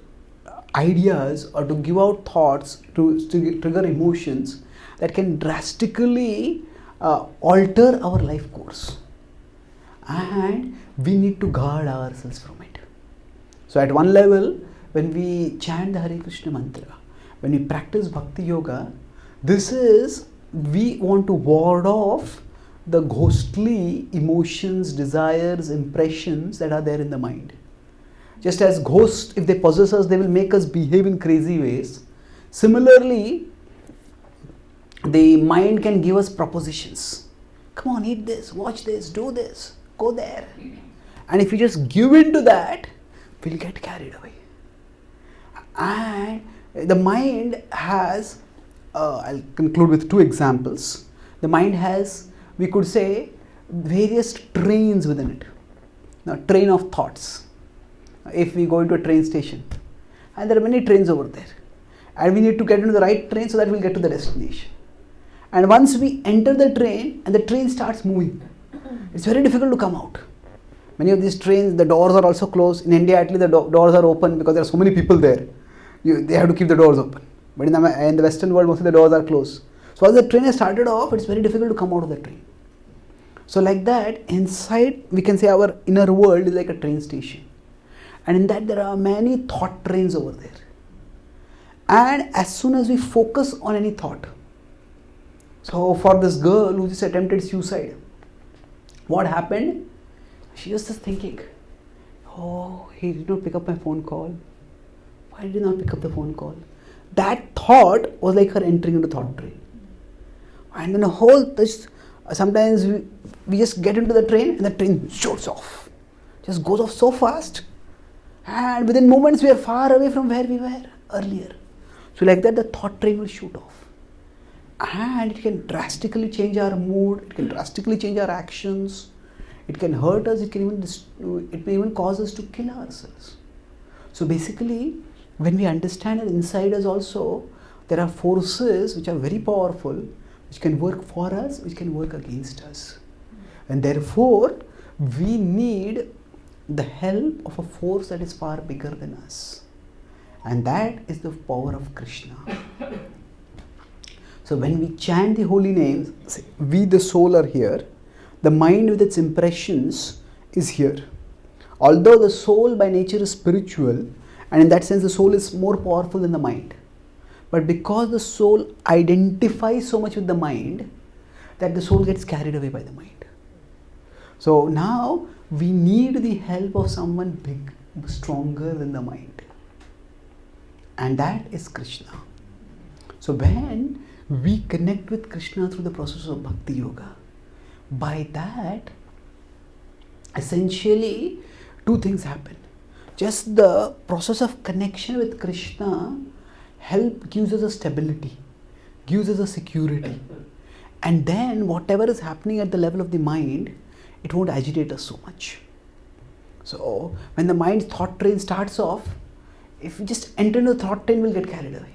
ideas or to give out thoughts, to trigger emotions that can drastically alter our life course, and we need to guard ourselves from it. So at one level, when we chant the Hare Krishna mantra, when we practice bhakti yoga, we want to ward off the ghostly emotions, desires, impressions that are there in the mind. Just as ghosts, if they possess us, they will make us behave in crazy ways. Similarly, the mind can give us propositions. Come on, eat this, watch this, do this, go there. And if you just give in to that, we'll get carried away. And the mind has, I'll conclude with 2 examples. The mind has, we could say, various trains within it. Now, train of thoughts. If we go into a train station, and there are many trains over there, and we need to get into the right train so that we'll get to the destination. And once we enter the train and the train starts moving, it's very difficult to come out. Many of these trains, the doors are also closed. In India, at least the doors are open because there are so many people there. They have to keep the doors open. But in the Western world, mostly the doors are closed. So as the train has started off, it's very difficult to come out of the train. So like that, inside, we can say our inner world is like a train station. And in that, there are many thought trains over there. And as soon as we focus on any thought, so for this girl who just attempted suicide, what happened? She was just thinking, oh, he did not pick up my phone call. Why did he not pick up the phone call? That thought was like her entering into thought train. And then sometimes we just get into the train and the train shoots off. Just goes off so fast. And within moments we are far away from where we were earlier. So like that, the thought train will shoot off. And it can drastically change our mood. It can drastically change our actions. It can hurt us. It may even cause us to kill ourselves. So basically, when we understand that inside us also, there are forces which are very powerful, which can work for us, which can work against us. And therefore, we need the help of a force that is far bigger than us. And that is the power of Krishna. So when we chant the holy names, we the soul are here. the mind with its impressions is here. Although the soul by nature is spiritual, and in that sense the soul is more powerful than the mind. But because the soul identifies so much with the mind, that the soul gets carried away by the mind. So now we need the help of someone big, stronger than the mind. And that is Krishna. So when we connect with Krishna through the process of Bhakti Yoga, by that, essentially, two things happen. Just the process of connection with Krishna gives us a stability, gives us a security. And then whatever is happening at the level of the mind, it won't agitate us so much. So when the mind's thought train starts off, if we just enter into the thought train, we'll get carried away.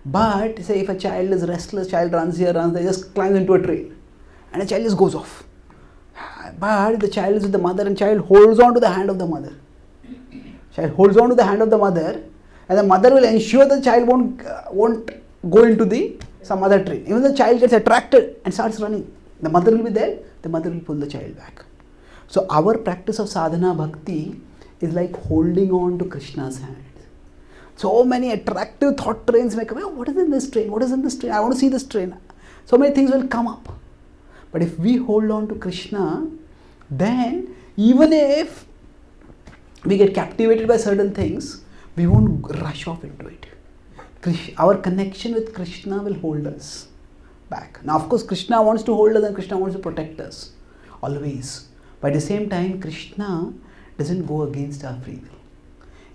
But say if a child is restless, child runs here, runs there, just climbs into a train, and the child just goes off. But the child is with the mother, and child holds on to the hand of the mother. Child holds on to the hand of the mother, and the mother will ensure the child won't go into some other train. Even the child gets attracted and starts running, the mother will be there, the mother will pull the child back. So our practice of sadhana bhakti is like holding on to Krishna's hand. So many attractive thought trains may come, oh, what is in this train? What is in this train? I want to see this train. So many things will come up. But if we hold on to Krishna, then even if we get captivated by certain things, we won't rush off into it. Our connection with Krishna will hold us back. Now, of course, Krishna wants to hold us and Krishna wants to protect us always. But at the same time, Krishna doesn't go against our free will.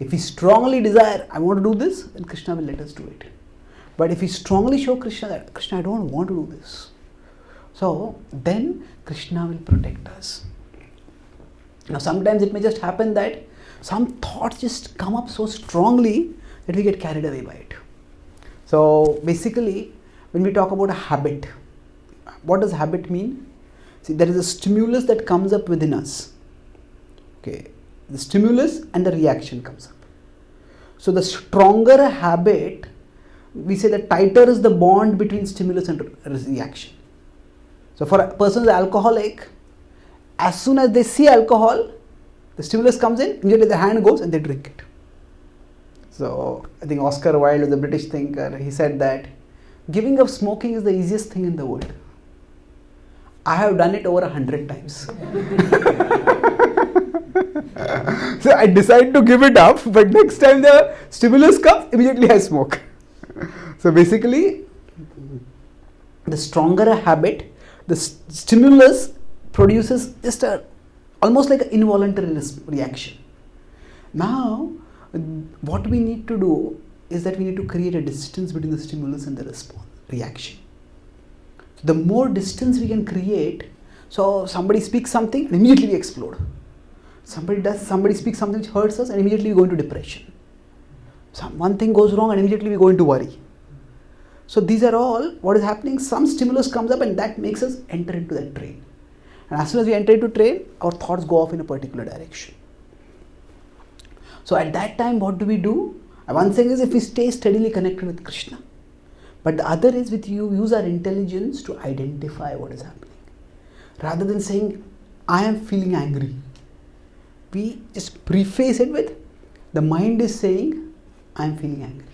If we strongly desire, I want to do this, then Krishna will let us do it. But if we strongly show Krishna that, Krishna, I don't want to do this, so then Krishna will protect us. Now sometimes it may just happen that some thoughts just come up so strongly that we get carried away by it. So basically, when we talk about a habit, what does habit mean? See, there is a stimulus that comes up within us. Okay, the stimulus and the reaction comes up. So the stronger a habit, we say the tighter is the bond between stimulus and reaction. So for a person who is alcoholic, as soon as they see alcohol, the stimulus comes in, immediately the hand goes and they drink it. So I think Oscar Wilde was a British thinker. He said that giving up smoking is the easiest thing in the world. I have done it over 100 times. So I decide to give it up, but next time the stimulus comes, immediately I smoke. So basically, the stronger a habit, the stimulus produces just almost like an involuntary reaction. Now, what we need to do is that we need to create a distance between the stimulus and the reaction. So the more distance we can create, so somebody speaks something and immediately we explode. Somebody speaks something which hurts us and immediately we go into depression. One thing goes wrong and immediately we go into worry. So these are all what is happening. Some stimulus comes up and that makes us enter into that train. And as soon as we enter into train, our thoughts go off in a particular direction. So at that time, what do we do? One thing is if we stay steadily connected with Krishna. But the other is with you use our intelligence to identify what is happening. Rather than saying, I am feeling angry, we just preface it with, the mind is saying, I am feeling angry.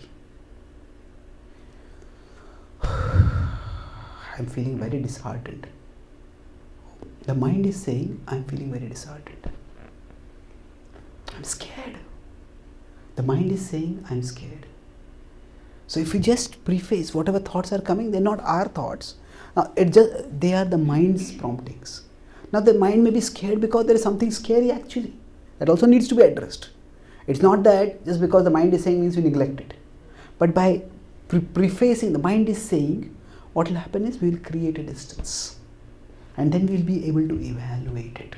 I am feeling very disheartened. The mind is saying, I am feeling very disheartened. I am scared. The mind is saying, I am scared. So if we just preface whatever thoughts are coming, they're not our thoughts. They are the mind's promptings. Now the mind may be scared because there is something scary actually. That also needs to be addressed. It's not that just because the mind is saying means we neglect it. But by prefacing, the mind is saying, what will happen is we will create a distance. And then we will be able to evaluate it.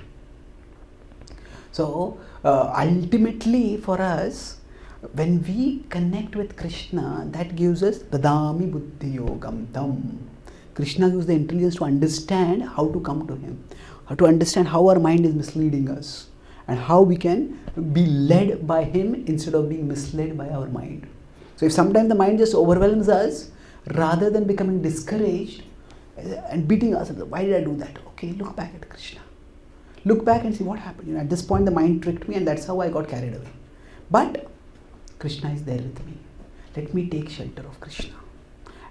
So ultimately for us, when we connect with Krishna, that gives us Dadami Buddhi Yogam Tam. Krishna gives the intelligence to understand how to come to Him, how to understand how our mind is misleading us, and how we can be led by Him instead of being misled by our mind. So if sometimes the mind just overwhelms us, rather than becoming discouraged, and beating ourselves. Why did I do that? Okay, look back at Krishna. Look back and see what happened. At this point the mind tricked me and that's how I got carried away. But Krishna is there with me. Let me take shelter of Krishna.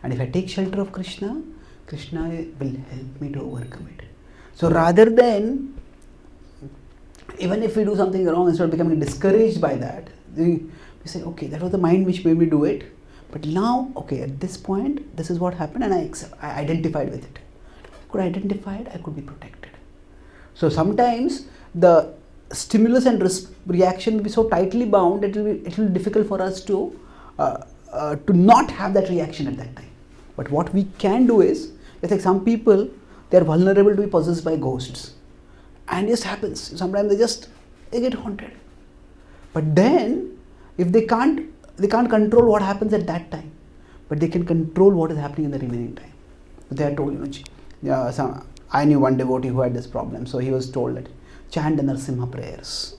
And if I take shelter of Krishna, Krishna will help me to overcome it. So rather than, even if we do something wrong, instead of becoming discouraged by that, we say, okay, that was the mind which made me do it. But now, okay, at this point, this is what happened and I identified with it. Could I identify it? I could be protected. So sometimes the stimulus and reaction will be so tightly bound, it will be difficult for us to not have that reaction at that time. But what we can do is, it's like some people, they are vulnerable to be possessed by ghosts. And it just happens. Sometimes they get haunted. But then, if they can't control what happens at that time, but they can control what is happening in the remaining time. They are told, I knew one devotee who had this problem. So he was told that, chant the Narsimha prayers.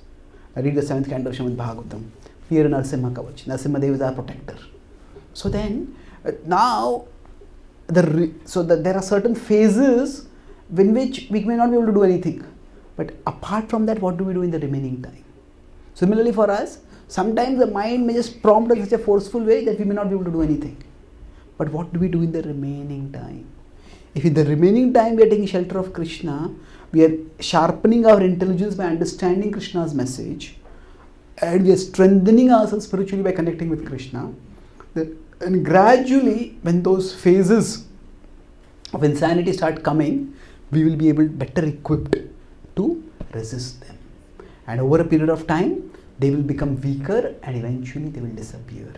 Read the 7th canto of Srimad Bhagavatam. Fear Narsimha Kavach. Narsimha Dev is our protector. So then, now, there are certain phases in which we may not be able to do anything. But apart from that, what do we do in the remaining time? Similarly for us, sometimes the mind may just prompt us in such a forceful way that we may not be able to do anything. But what do we do in the remaining time? If in the remaining time we are taking shelter of Krishna, we are sharpening our intelligence by understanding Krishna's message, and we are strengthening ourselves spiritually by connecting with Krishna, and gradually when those phases of insanity start coming, we will be better equipped to resist them. And over a period of time, they will become weaker and eventually they will disappear.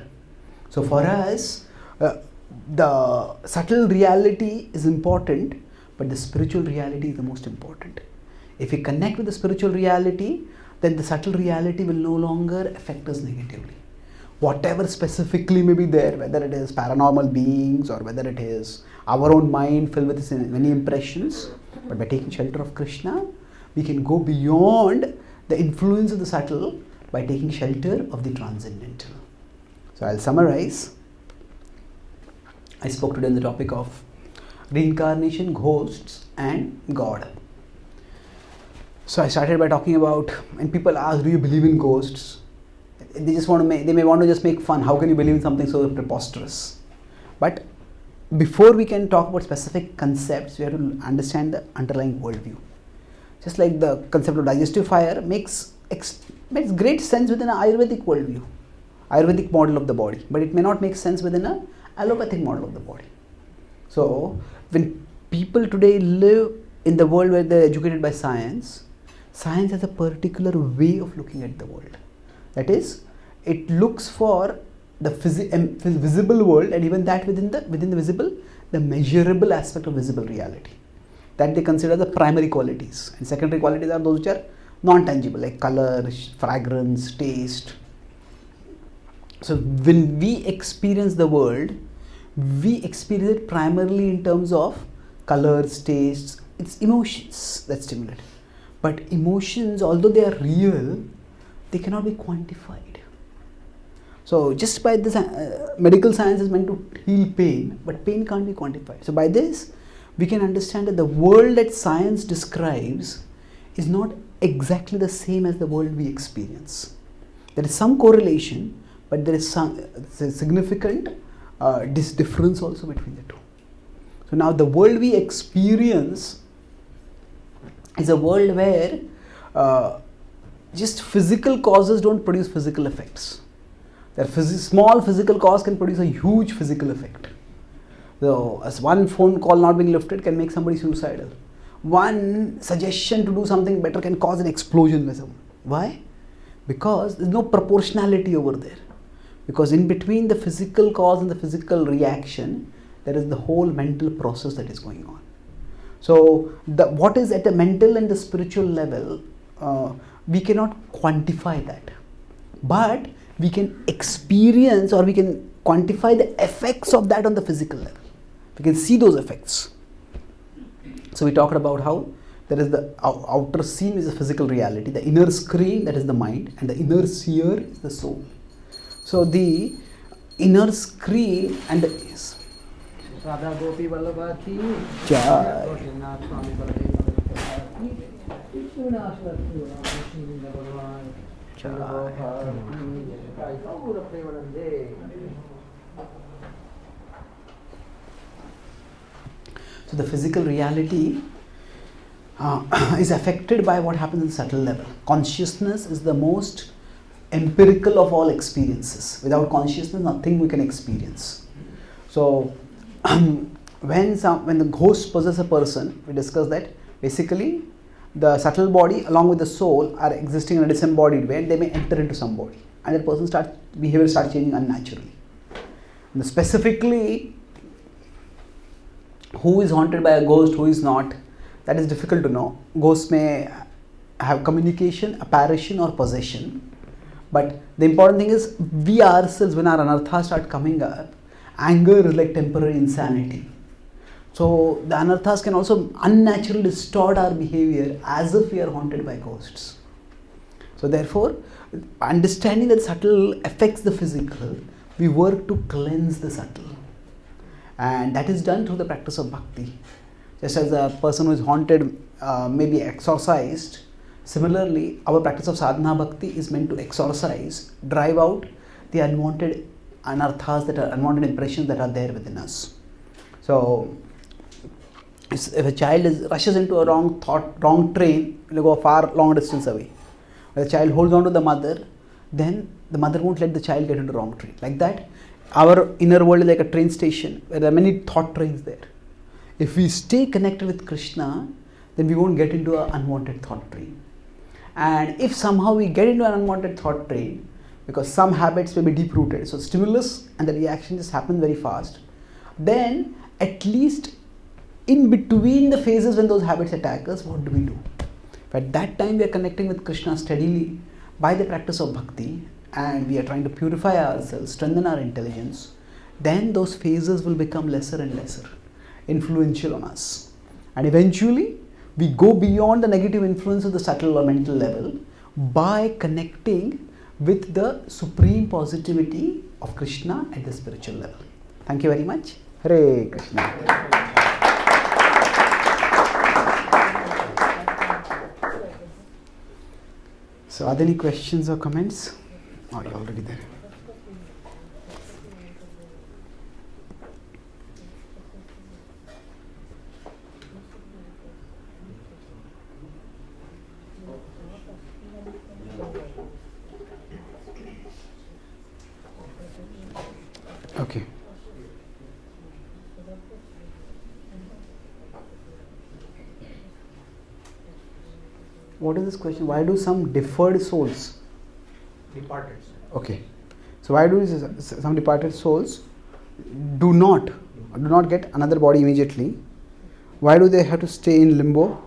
So for us, the subtle reality is important, but the spiritual reality is the most important. If we connect with the spiritual reality, then the subtle reality will no longer affect us negatively. Whatever specifically may be there, whether it is paranormal beings or whether it is our own mind filled with many impressions, but by taking shelter of Krishna, we can go beyond the influence of the subtle by taking shelter of the transcendental. So I'll summarize. I spoke today on the topic of reincarnation, ghosts and God. So I started by talking about, when people ask, do you believe in ghosts? They may want to just make fun. How can you believe in something so preposterous? But before we can talk about specific concepts, we have to understand the underlying worldview. Just like the concept of digestive fire makes great sense within an Ayurvedic worldview, Ayurvedic model of the body, but it may not make sense within an allopathic model of the body. So when people today live in the world where they are educated by science has a particular way of looking at the world. That is, it looks for the visible world, and even that within the visible, the measurable aspect of visible reality. That they consider the primary qualities, and secondary qualities are those which are non-tangible, like color, fragrance, taste. So when we experience the world, we experience it primarily in terms of colors, tastes, it's emotions that stimulate. But emotions, although they are real, they cannot be quantified. So just by this, medical science is meant to heal pain, but pain can't be quantified. So by this, we can understand that the world that science describes is not exactly the same as the world we experience. There is some correlation, but there is some significant difference also between the two. So now the world we experience is a world where just physical causes don't produce physical effects. Small physical cause can produce a huge physical effect. So as one phone call not being lifted can make somebody suicidal. One suggestion to do something better can cause an explosion with someone. Why? Because there's no proportionality over there. Because in between the physical cause and the physical reaction, there is the whole mental process that is going on. So what is at the mental and the spiritual level, we cannot quantify that. But we can experience, or we can quantify the effects of that on the physical level. We can see those effects. So we talked about how there is the outer scene is the physical reality, the inner screen, that is the mind, and the inner sphere is the soul. So the inner screen and the Radha गोपी वल्लभा की जय। गोपीनाथ स्वामी बलदेव की विश्वनाथ लक्ष्मी भगवान So the physical reality is affected by what happens in subtle level. Consciousness is the most empirical of all experiences. Without consciousness, nothing we can experience. So when the ghost possesses a person, we discuss that basically the subtle body along with the soul are existing in a disembodied way, and they may enter into some body, and that person behavior starts changing unnaturally. And specifically, who is haunted by a ghost, who is not, that is difficult to know. Ghosts may have communication, apparition or possession, but the important thing is we ourselves, when our anarthas start coming up, anger is like temporary insanity. So the anarthas can also unnaturally distort our behavior as if we are haunted by ghosts. So therefore, understanding that subtle affects the physical, we work to cleanse the subtle. And that is done through the practice of bhakti. Just as a person who is haunted may be exorcised, similarly our practice of sadhana bhakti is meant to exorcise, drive out the unwanted anarthas, that are unwanted impressions that are there within us. So if a child rushes into a wrong train, will go a far long distance away. When the child holds on to the mother, then the mother won't let the child get into the wrong train. Like that, our inner world is like a train station where there are many thought trains there. If we stay connected with Krishna, then we won't get into an unwanted thought train. And if somehow we get into an unwanted thought train, because some habits may be deep rooted, so stimulus and the reaction just happen very fast, then at least in between the phases when those habits attack us, what do? At that time we are connecting with Krishna steadily by the practice of bhakti, and we are trying to purify ourselves, strengthen our intelligence, then those phases will become lesser and lesser influential on us. And eventually we go beyond the negative influence of the subtle or mental level by connecting with the supreme positivity of Krishna at the spiritual level. Thank you very much. Hare Krishna. So are there any questions or comments? Oh, you're already there. Okay. What is this question? Why do some deferred souls? Departed. Okay. So why do some departed souls do not get another body immediately? Why do they have to stay in limbo?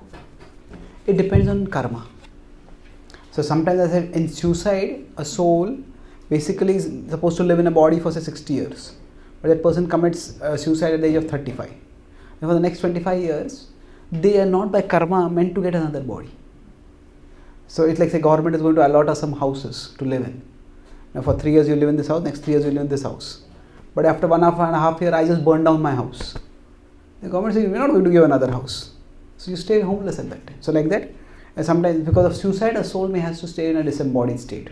It depends on karma. So sometimes I said in suicide, a soul basically is supposed to live in a body for say 60 years. But that person commits suicide at the age of 35. And for the next 25 years, they are not by karma meant to get another body. So it's like the government is going to allot us some houses to live in. Now for 3 years you live in this house, next 3 years you live in this house. But after 1.5 years, I just burned down my house. The government says, we're not going to give another house. So you stay homeless at that time. So like that, and sometimes because of suicide, a soul may has to stay in a disembodied state.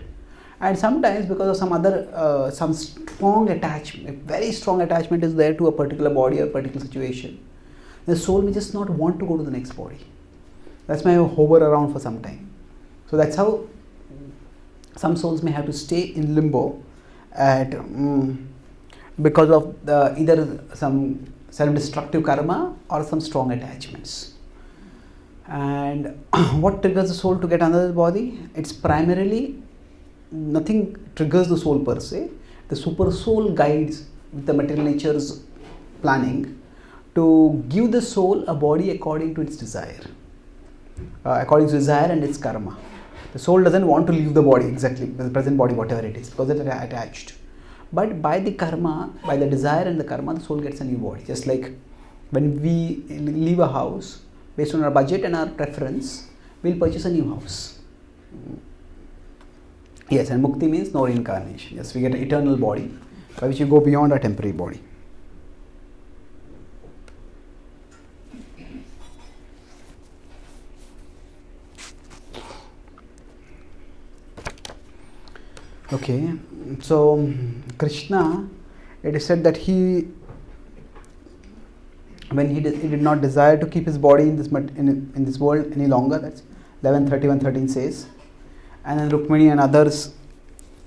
And sometimes because of some other, some strong attachment, very strong attachment is there to a particular body or a particular situation, the soul may just not want to go to the next body. That's why I hover around for some time. So that's how some souls may have to stay in limbo at because of either some self-destructive karma or some strong attachments. And what triggers the soul to get another body? It's primarily nothing triggers the soul per se. The super soul guides the material nature's planning to give the soul a body according to its desire, according to desire and its karma. The soul doesn't want to leave the body exactly, the present body, whatever it is, because it's attached. But by the karma, by the desire and the karma, the soul gets a new body. Just like when we leave a house, based on our budget and our preference, we'll purchase a new house. Yes, and mukti means no reincarnation. Yes, we get an eternal body by which you go beyond our temporary body. Okay, so Krishna, it is said that when he did not desire to keep his body in this world any longer. That's 11:31:13 says, and then Rukmini and others,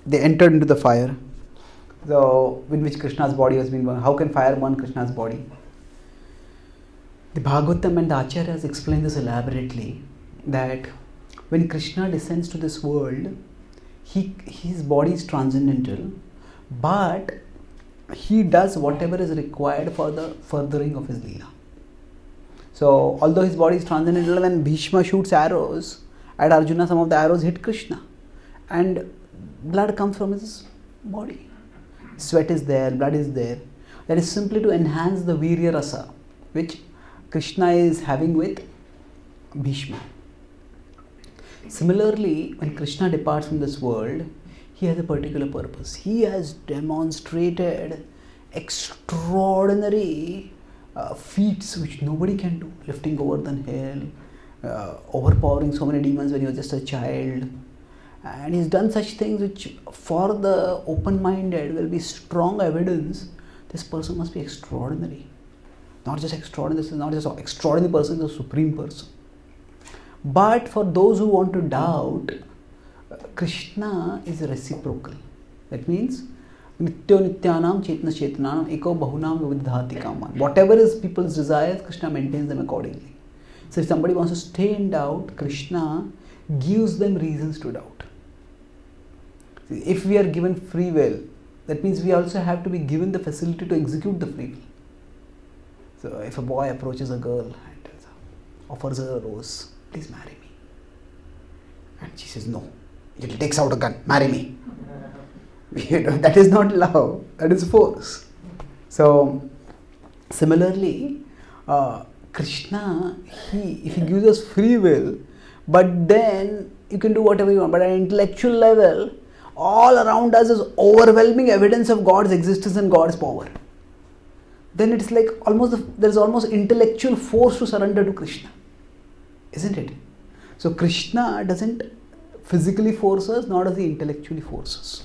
they entered into the fire. So, in which Krishna's body was being burned. How can fire burn Krishna's body? The Bhagavatam and the Acharyas explain this elaborately, that when Krishna descends to this world, his body is transcendental, but he does whatever is required for the furthering of his Leela. So, although his body is transcendental, when Bhishma shoots arrows at Arjuna, some of the arrows hit Krishna, and blood comes from his body. Sweat is there, blood is there. That is simply to enhance the Virya Rasa, which Krishna is having with Bhishma. Similarly, when Krishna departs from this world, he has a particular purpose. He has demonstrated extraordinary feats which nobody can do. Lifting over the hill, overpowering so many demons when he was just a child. And he's done such things which for the open-minded will be strong evidence this person must be extraordinary. Not just extraordinary, this is not just an extraordinary person, it's a supreme person. But for those who want to doubt, Krishna is reciprocal. That means Nityo Nityanam Chetna Chetnanam Eko Bahunam Vividhati Kaman. Whatever is people's desires, Krishna maintains them accordingly. So if somebody wants to stay in doubt, Krishna gives them reasons to doubt. If we are given free will, that means we also have to be given the facility to execute the free will. So if a boy approaches a girl and offers her a rose, please marry me. And she says no. He takes out a gun, marry me. That is not love, that is force. So similarly, Krishna, if he gives us free will, but then you can do whatever you want, but at an intellectual level, all around us is overwhelming evidence of God's existence and God's power. Then it's like there's almost intellectual force to surrender to Krishna. Isn't it? So Krishna doesn't physically force us, nor does he intellectually force us.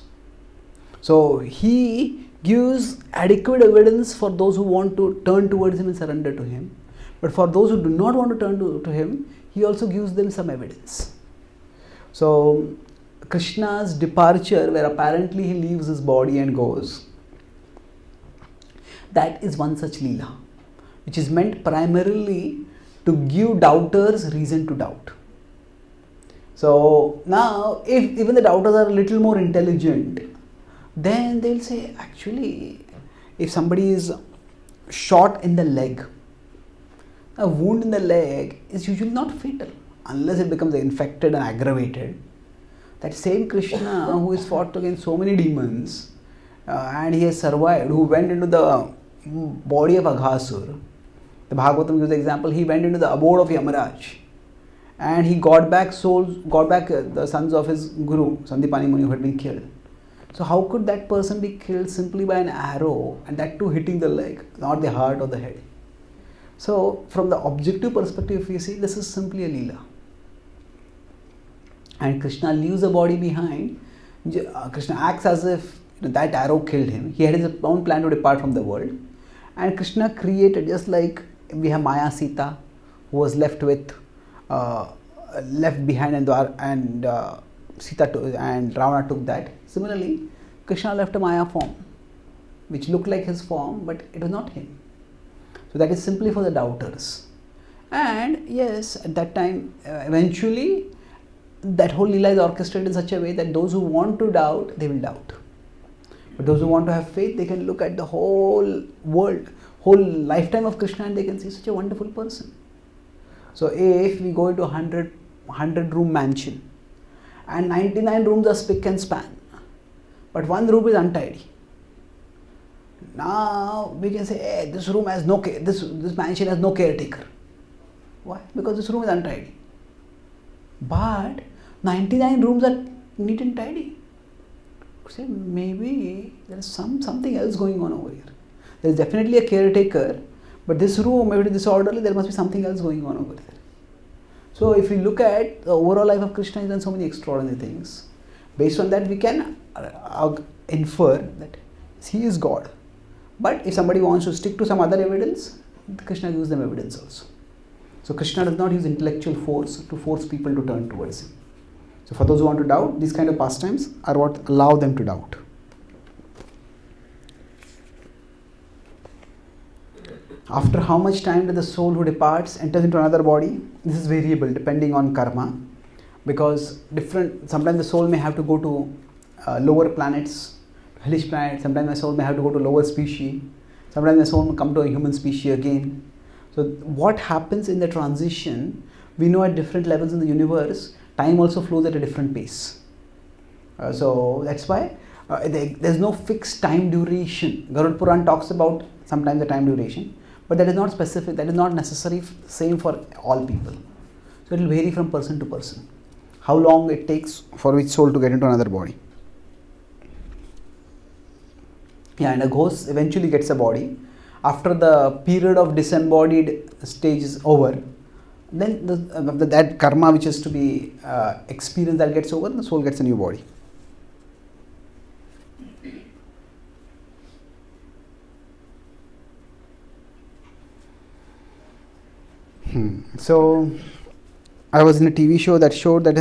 So he gives adequate evidence for those who want to turn towards him and surrender to him. But for those who do not want to turn to him, he also gives them some evidence. So Krishna's departure, where apparently he leaves his body and goes, that is one such Leela, which is meant primarily to give doubters reason to doubt. So now, if even the doubters are a little more intelligent, then they'll say, actually, if somebody is shot in the leg, a wound in the leg is usually not fatal unless it becomes infected and aggravated. That same Krishna who has fought against so many demons and he has survived, who went into the body of Aghasur. The Bhagavatam gives the example, he went into the abode of Yamaraj and he got back the sons of his guru, Sandipani Muni, who had been killed. So how could that person be killed simply by an arrow, and that too hitting the leg, not the heart or the head? So from the objective perspective, if you see, this is simply a Leela. And Krishna leaves the body behind. Krishna acts as if that arrow killed him. He had his own plan to depart from the world. And Krishna created, just like we have Maya Sita, who was left behind, and Sita and Ravana took that. Similarly, Krishna left a Maya form, which looked like his form, but it was not him. So that is simply for the doubters. And yes, at that time, eventually, that whole Leela is orchestrated in such a way that those who want to doubt, they will doubt. But those who want to have faith, they can look at the whole world, whole lifetime of Krishna, and they can see such a wonderful person. So if we go into a 100-room mansion, and 99 rooms are spick and span, but one room is untidy. Now we can say, hey, this room has no care, this mansion has no caretaker. Why? Because this room is untidy. But 99 rooms are neat and tidy. Say maybe there is something else going on over here. There is definitely a caretaker, but this room, maybe disorderly, there must be something else going on over there. So if we look at the overall life of Krishna, he has done so many extraordinary things. Based on that, we can infer that he is God. But if somebody wants to stick to some other evidence, Krishna gives them evidence also. So Krishna does not use intellectual force to force people to turn towards him. So for those who want to doubt, these kind of pastimes are what allow them to doubt. After how much time does the soul who departs enters into another body? This is variable depending on karma, because sometimes the soul may have to go to lower planets, hellish planets. Sometimes the soul may have to go to lower species. Sometimes the soul may come to a human species again. So what happens in the transition, we know at different levels in the universe, time also flows at a different pace. So that's why there's no fixed time duration. Garuda Puran talks about sometimes the time duration, but that is not specific, that is not necessarily same for all people. So it will vary from person to person, how long it takes for which soul to get into another body. Yeah, and a ghost eventually gets a body. After the period of disembodied stage is over, then that karma which is to be experienced, that gets over, the soul gets a new body. So I was in a TV show that showed that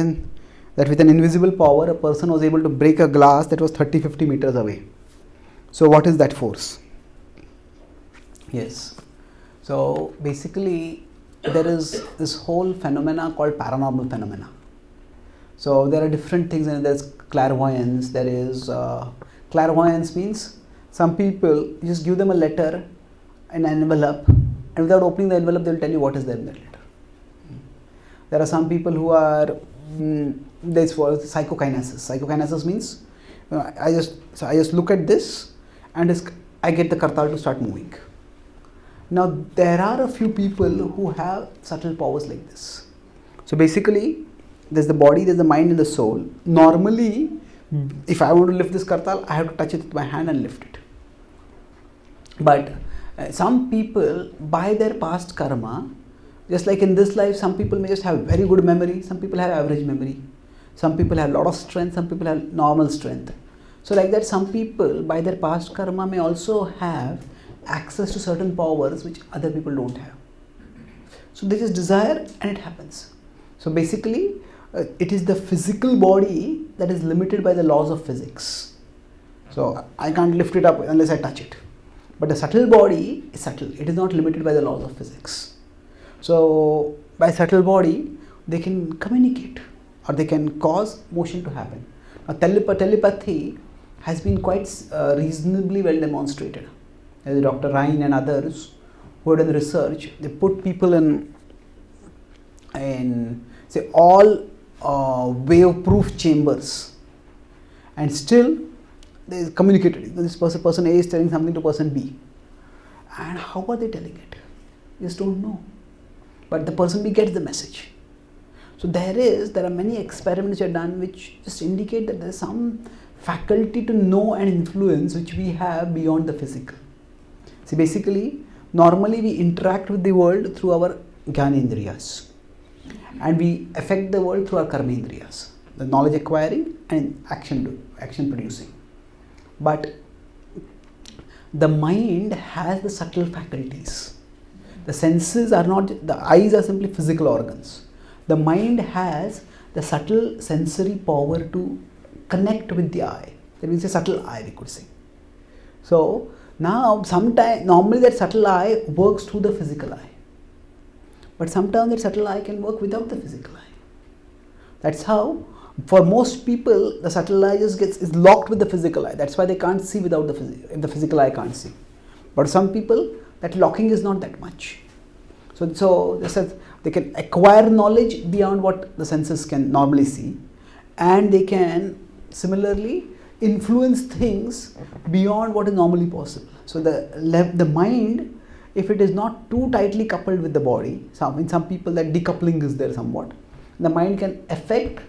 with an invisible power, a person was able to break a glass that was 30-50 meters away. So what is that force? Yes. So basically there is this whole phenomena called paranormal phenomena. So there are different things, and there's clairvoyance. There is clairvoyance means some people, you just give them a letter, an envelope, and without opening the envelope, they will tell you what is there in that letter. There are some people who are there's for psychokinesis. Psychokinesis means I just look at this and I get the kartal to start moving. Now there are a few people who have subtle powers like this. So basically, there's the body, there's the mind and the soul. Normally, if I want to lift this kartal, I have to touch it with my hand and lift it. But some people, by their past karma, just like in this life, some people may just have very good memory, some people have average memory, some people have a lot of strength, some people have normal strength. So like that, some people by their past karma may also have access to certain powers which other people don't have. So they just desire and it happens. So basically, it is the physical body that is limited by the laws of physics. So I can't lift it up unless I touch it. But the subtle body is subtle. It is not limited by the laws of physics. So by subtle body, they can communicate or they can cause motion to happen. Now telepathy has been quite reasonably well demonstrated. As Dr. Ryan and others who have done research, they put people in say all wave-proof chambers, and still they communicated. This person A is telling something to person B, and how are they telling it? You just don't know. But the person B gets the message. So there are many experiments which are done which just indicate that there is some faculty to know and influence which we have beyond the physical. See, basically, normally we interact with the world through our jnanendriyas, and we affect the world through our karmendriyas, the knowledge acquiring and action producing. But the mind has the subtle faculties. The senses are not, the eyes are simply physical organs. The mind has the subtle sensory power to connect with the eye. That means a subtle eye, we could say. So now normally that subtle eye works through the physical eye. But sometimes that subtle eye can work without the physical eye. That's how for most people the subtle eye just is locked with the physical eye. That's why they can't see without the physical eye can't see. But some people, that locking is not that much. So they can acquire knowledge beyond what the senses can normally see, and they can similarly influence things beyond what is normally possible. So the mind, if it is not too tightly coupled with the body, in some people that decoupling is there somewhat, the mind can affect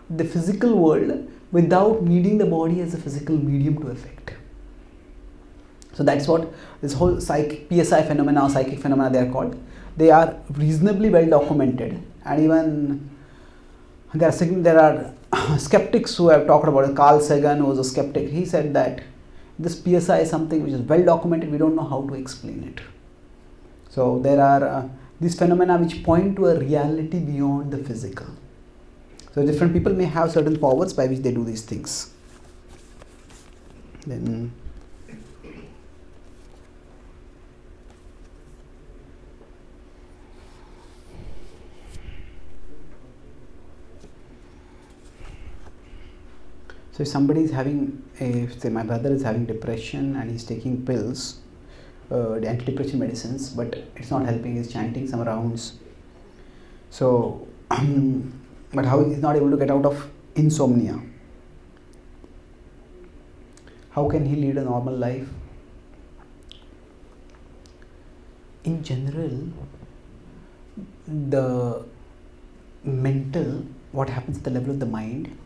the physical world without needing the body as a physical medium to affect. So that's what this whole PSI phenomena or psychic phenomena they are called. They are reasonably well documented, and even there are skeptics who have talked about it, Carl Sagan was a skeptic, he said that this PSI is something which is well documented, we don't know how to explain it. So there are these phenomena which point to a reality beyond the physical. So different people may have certain powers by which they do these things. Then so if somebody is having, say my brother is having depression and he's taking pills, the antidepressant medicines, but it's not helping, he's chanting some rounds. So, but how he's not able to get out of insomnia? How can he lead a normal life? In general, the mental, what happens at the level of the mind,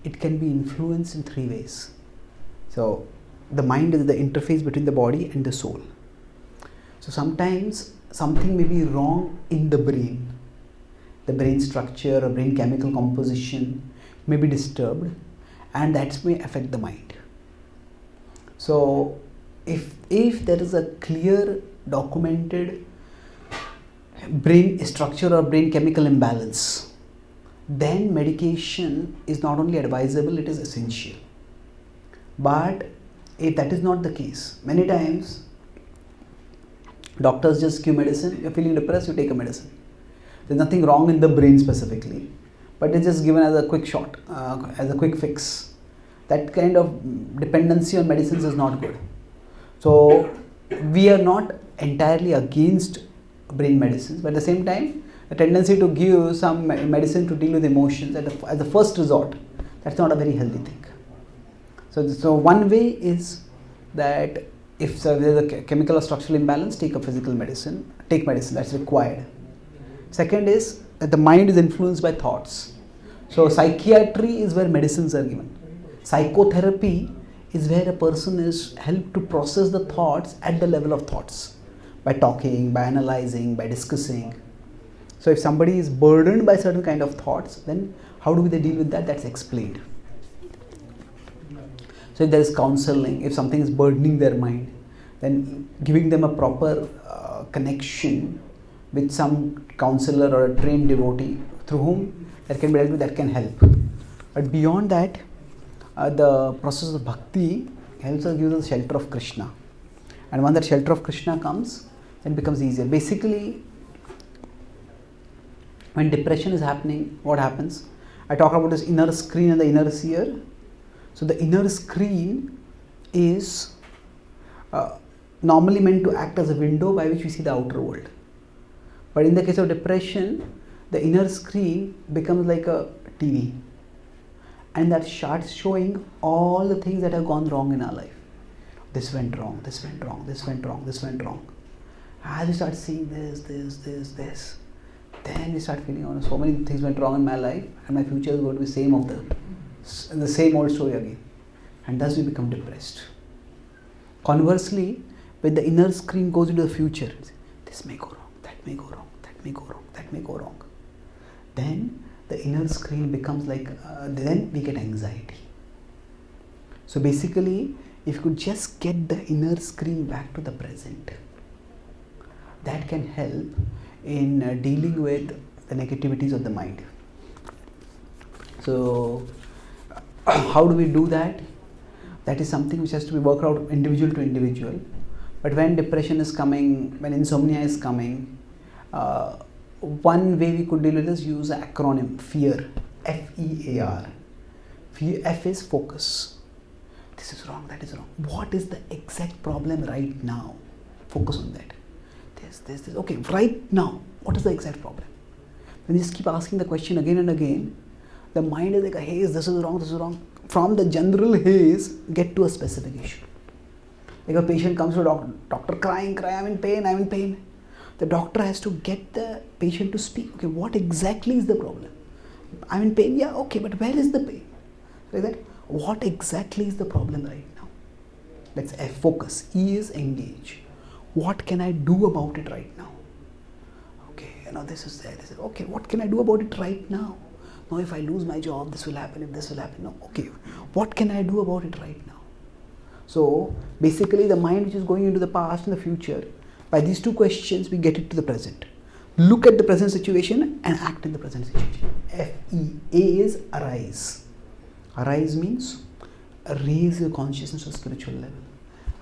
it can be influenced in three ways. So the mind is the interface between the body and the soul. So sometimes something may be wrong in the brain structure or brain chemical composition may be disturbed, and that may affect the mind. So if there is a clear documented brain structure or brain chemical imbalance, then medication is not only advisable, it is essential. But if that is not the case, many times doctors just give medicine, you're feeling depressed, you take a medicine. There's nothing wrong in the brain specifically, but it's just given as a quick shot, as a quick fix. That kind of dependency on medicines is not good. So we are not entirely against brain medicines, but at the same time, the tendency to give some medicine to deal with emotions as a first resort, that's not a very healthy thing. So one way is that if there is a chemical or structural imbalance, take medicine, that's required. Second is that the mind is influenced by thoughts. So psychiatry is where medicines are given. Psychotherapy is where a person is helped to process the thoughts at the level of thoughts, by talking, by analyzing, by discussing. So if somebody is burdened by certain kind of thoughts, then how do they deal with that? That's explained. So if there is counseling, if something is burdening their mind, then giving them a proper connection with some counselor or a trained devotee through whom that can be dealt with, that can help. But beyond that, the process of bhakti helps us give us the shelter of Krishna. And when that shelter of Krishna comes, then it becomes easier. Basically, when depression is happening, what happens? I talk about this inner screen and the inner seer. So the inner screen is normally meant to act as a window by which we see the outer world. But in the case of depression, the inner screen becomes like a TV, and that starts showing all the things that have gone wrong in our life. This went wrong, this went wrong, this went wrong, this went wrong. As we start seeing this, then we start feeling, oh, so many things went wrong in my life, and my future is going to be the same old story again. And thus we become depressed. Conversely, when the inner screen goes into the future, this may go wrong, that may go wrong, that may go wrong, that may go wrong. Then the inner screen becomes like, then we get anxiety. So basically, if you could just get the inner screen back to the present, that can help in dealing with the negativities of the mind. So how do we do that? That is something which has to be worked out individual to individual. But when depression is coming, when insomnia is coming, one way we could deal with this, use an acronym, FEAR, F-E-A-R. F is focus. This is wrong, that is wrong. What is the exact problem right now? Focus on that. This. Okay, right now, what is the exact problem? When you just keep asking the question again and again, the mind is like a haze, this is wrong, this is wrong. From the general haze, get to a specific issue. Like a patient comes to a doctor crying, I'm in pain. The doctor has to get the patient to speak. Okay, what exactly is the problem? I'm in pain, yeah, okay, but where is the pain? Like that, what exactly is the problem right now? That's F, focus. E is engage. What can I do about it right now? Okay, this is there. Okay, what can I do about it right now? No, if I lose my job, this will happen, if this will happen. No, okay, what can I do about it right now? So basically the mind which is going into the past and the future, by these two questions we get it to the present. Look at the present situation and act in the present situation. F-E-A is arise. Arise means raise your consciousness to a spiritual level.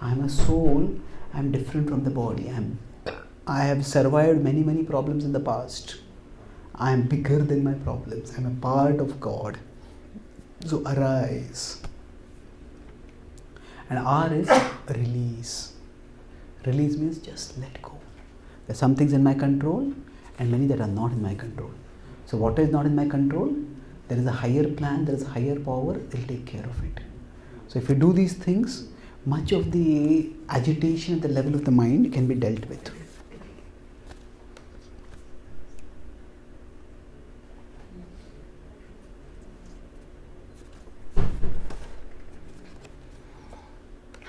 I am a soul, I am different from the body. I have survived many problems in the past. I am bigger than my problems. I am a part of God. So arise. And R is release. Release means just let go. There are some things in my control and many that are not in my control. So what is not in my control? There is a higher plan, there is a higher power, they will take care of it. So if you do these things, much of the agitation at the level of the mind can be dealt with.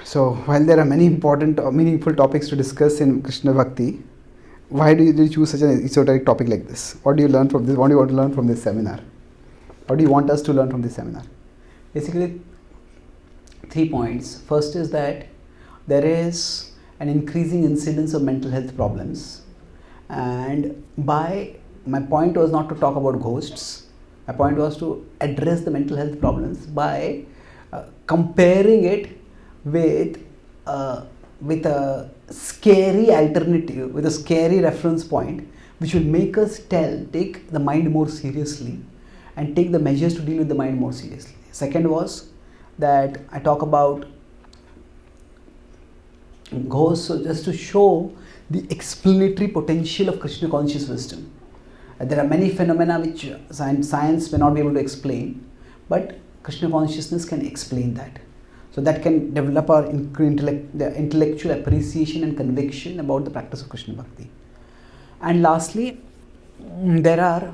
So while there are many important or meaningful topics to discuss in Krishna Bhakti, why do you choose such an esoteric topic like this? What do you learn from this? What do you want to learn from this seminar? What do you want us to learn from this seminar? Basically, 3 points. First is that there is an increasing incidence of mental health problems, and my point was not to talk about ghosts. My point was to address the mental health problems by comparing it with a scary alternative, with a scary reference point, which will make us take the mind more seriously and take the measures to deal with the mind more seriously. Second was that I talk about ghosts, so just to show the explanatory potential of Krishna conscious wisdom. There are many phenomena which science may not be able to explain, but Krishna consciousness can explain that. So that can develop our intellectual appreciation and conviction about the practice of Krishna Bhakti. And lastly, there are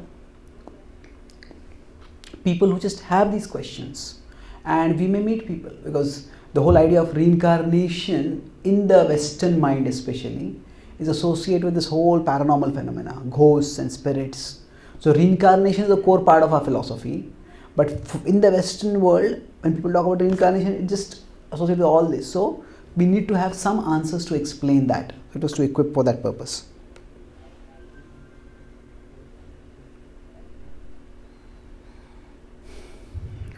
people who just have these questions, and we may meet people, because the whole idea of reincarnation in the Western mind especially is associated with this whole paranormal phenomena, ghosts and spirits. So reincarnation is a core part of our philosophy, but in the Western world, when people talk about reincarnation, it just associated with all this. So we need to have some answers to explain that. It was to equip for that purpose.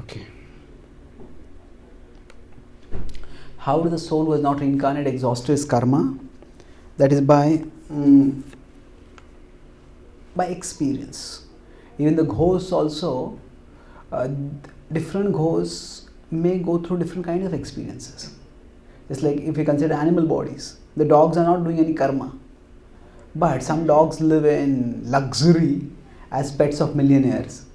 Okay. How does the soul who has not reincarnated exhaust his karma? That is by experience. Even the ghosts also, different ghosts may go through different kinds of experiences. It's like if you consider animal bodies, the dogs are not doing any karma, but some dogs live in luxury as pets of millionaires,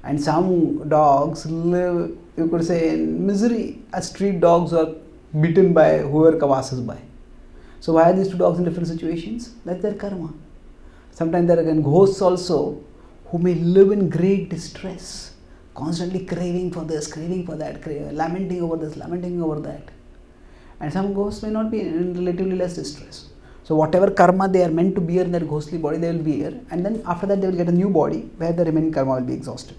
and some dogs live, you could say, in misery as street dogs who are beaten by whoever passes by. So why are these two dogs in different situations? That's their karma. Sometimes there are again ghosts also who may live in great distress, constantly craving for this, craving for that, lamenting over this, lamenting over that. And some ghosts may not be in relatively less distress. So whatever karma they are meant to bear in their ghostly body, they will bear, and then after that they will get a new body where the remaining karma will be exhausted.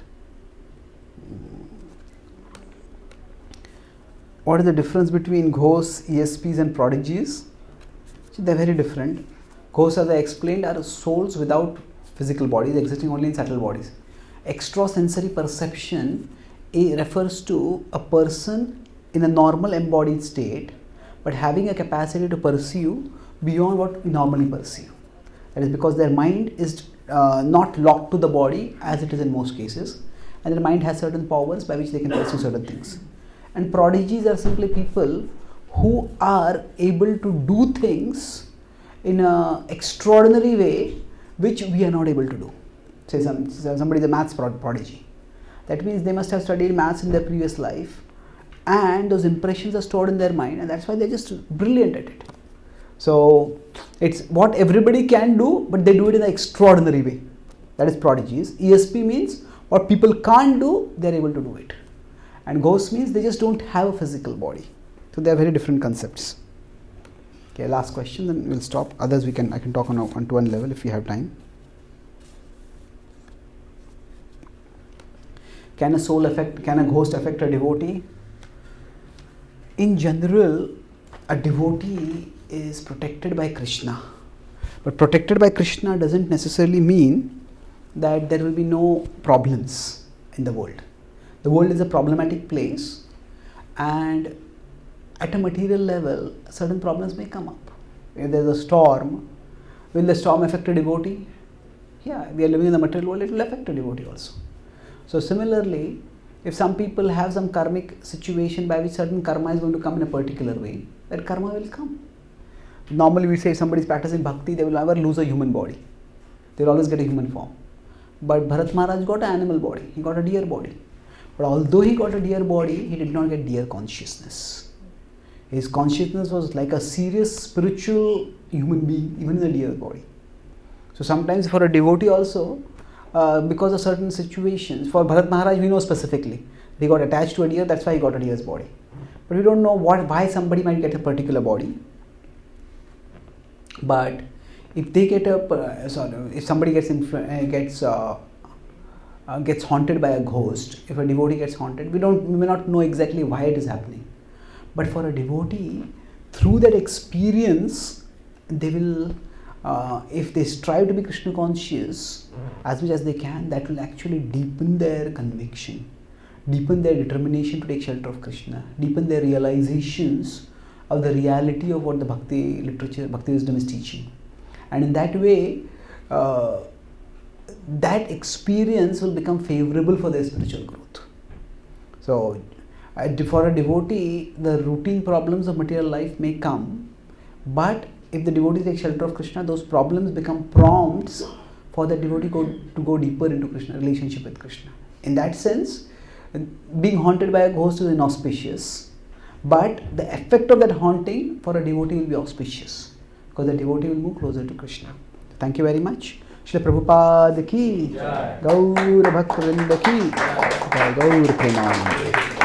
What is the difference between ghosts, ESPs and prodigies? So they are very different. Ghosts, as I explained, are souls without physical bodies, existing only in subtle bodies. Extrasensory perception refers to a person in a normal embodied state, but having a capacity to perceive beyond what we normally perceive. That is because their mind is not locked to the body as it is in most cases, and their mind has certain powers by which they can perceive certain things. And prodigies are simply people who are able to do things in an extraordinary way which we are not able to do. Say somebody is a maths prodigy. That means they must have studied maths in their previous life, and those impressions are stored in their mind, and that's why they're just brilliant at it. So it's what everybody can do, but they do it in an extraordinary way. That is prodigies. ESP means what people can't do, they're able to do it. And ghosts means they just don't have a physical body. So they are very different concepts. Okay, last question, then we'll stop. Others I can talk on a one-to-one level if we have time. Can a ghost affect a devotee? In general, a devotee is protected by Krishna. But protected by Krishna doesn't necessarily mean that there will be no problems in the world. The world is a problematic place, and at a material level, certain problems may come up. If there's a storm, will the storm affect a devotee? Yeah, we are living in the material world, it will affect a devotee also. So similarly, if some people have some karmic situation by which certain karma is going to come in a particular way, that karma will come. Normally we say if somebody is practicing bhakti, they will never lose a human body. They will always get a human form. But Bharat Maharaj got an animal body, he got a deer body. But although he got a deer body, he did not get deer consciousness. His consciousness was like a serious spiritual human being, even in a deer body. So sometimes for a devotee also, because of certain situations, for Bharat Maharaj we know specifically, they got attached to a deer, that's why he got a deer's body. But we don't know why somebody might get a particular body. But if they get if somebody gets haunted by a ghost, if a devotee gets haunted, we may not know exactly why it is happening. But for a devotee, through that experience, they will, if they strive to be Krishna conscious as much as they can, that will actually deepen their conviction, deepen their determination to take shelter of Krishna, deepen their realizations of the reality of what the bhakti literature, bhakti wisdom is teaching. And in that way, that experience will become favorable for their spiritual growth. So, for a devotee, the routine problems of material life may come, but if the devotee takes shelter of Krishna, those problems become prompts for the devotee to go deeper into Krishna, relationship with Krishna. In that sense, being haunted by a ghost is inauspicious, but the effect of that haunting for a devotee will be auspicious, because the devotee will move closer to Krishna. Thank you very much. Shri Prabhupada ki, Gaur Bhakta Vrinda ki, Gaur Premanand.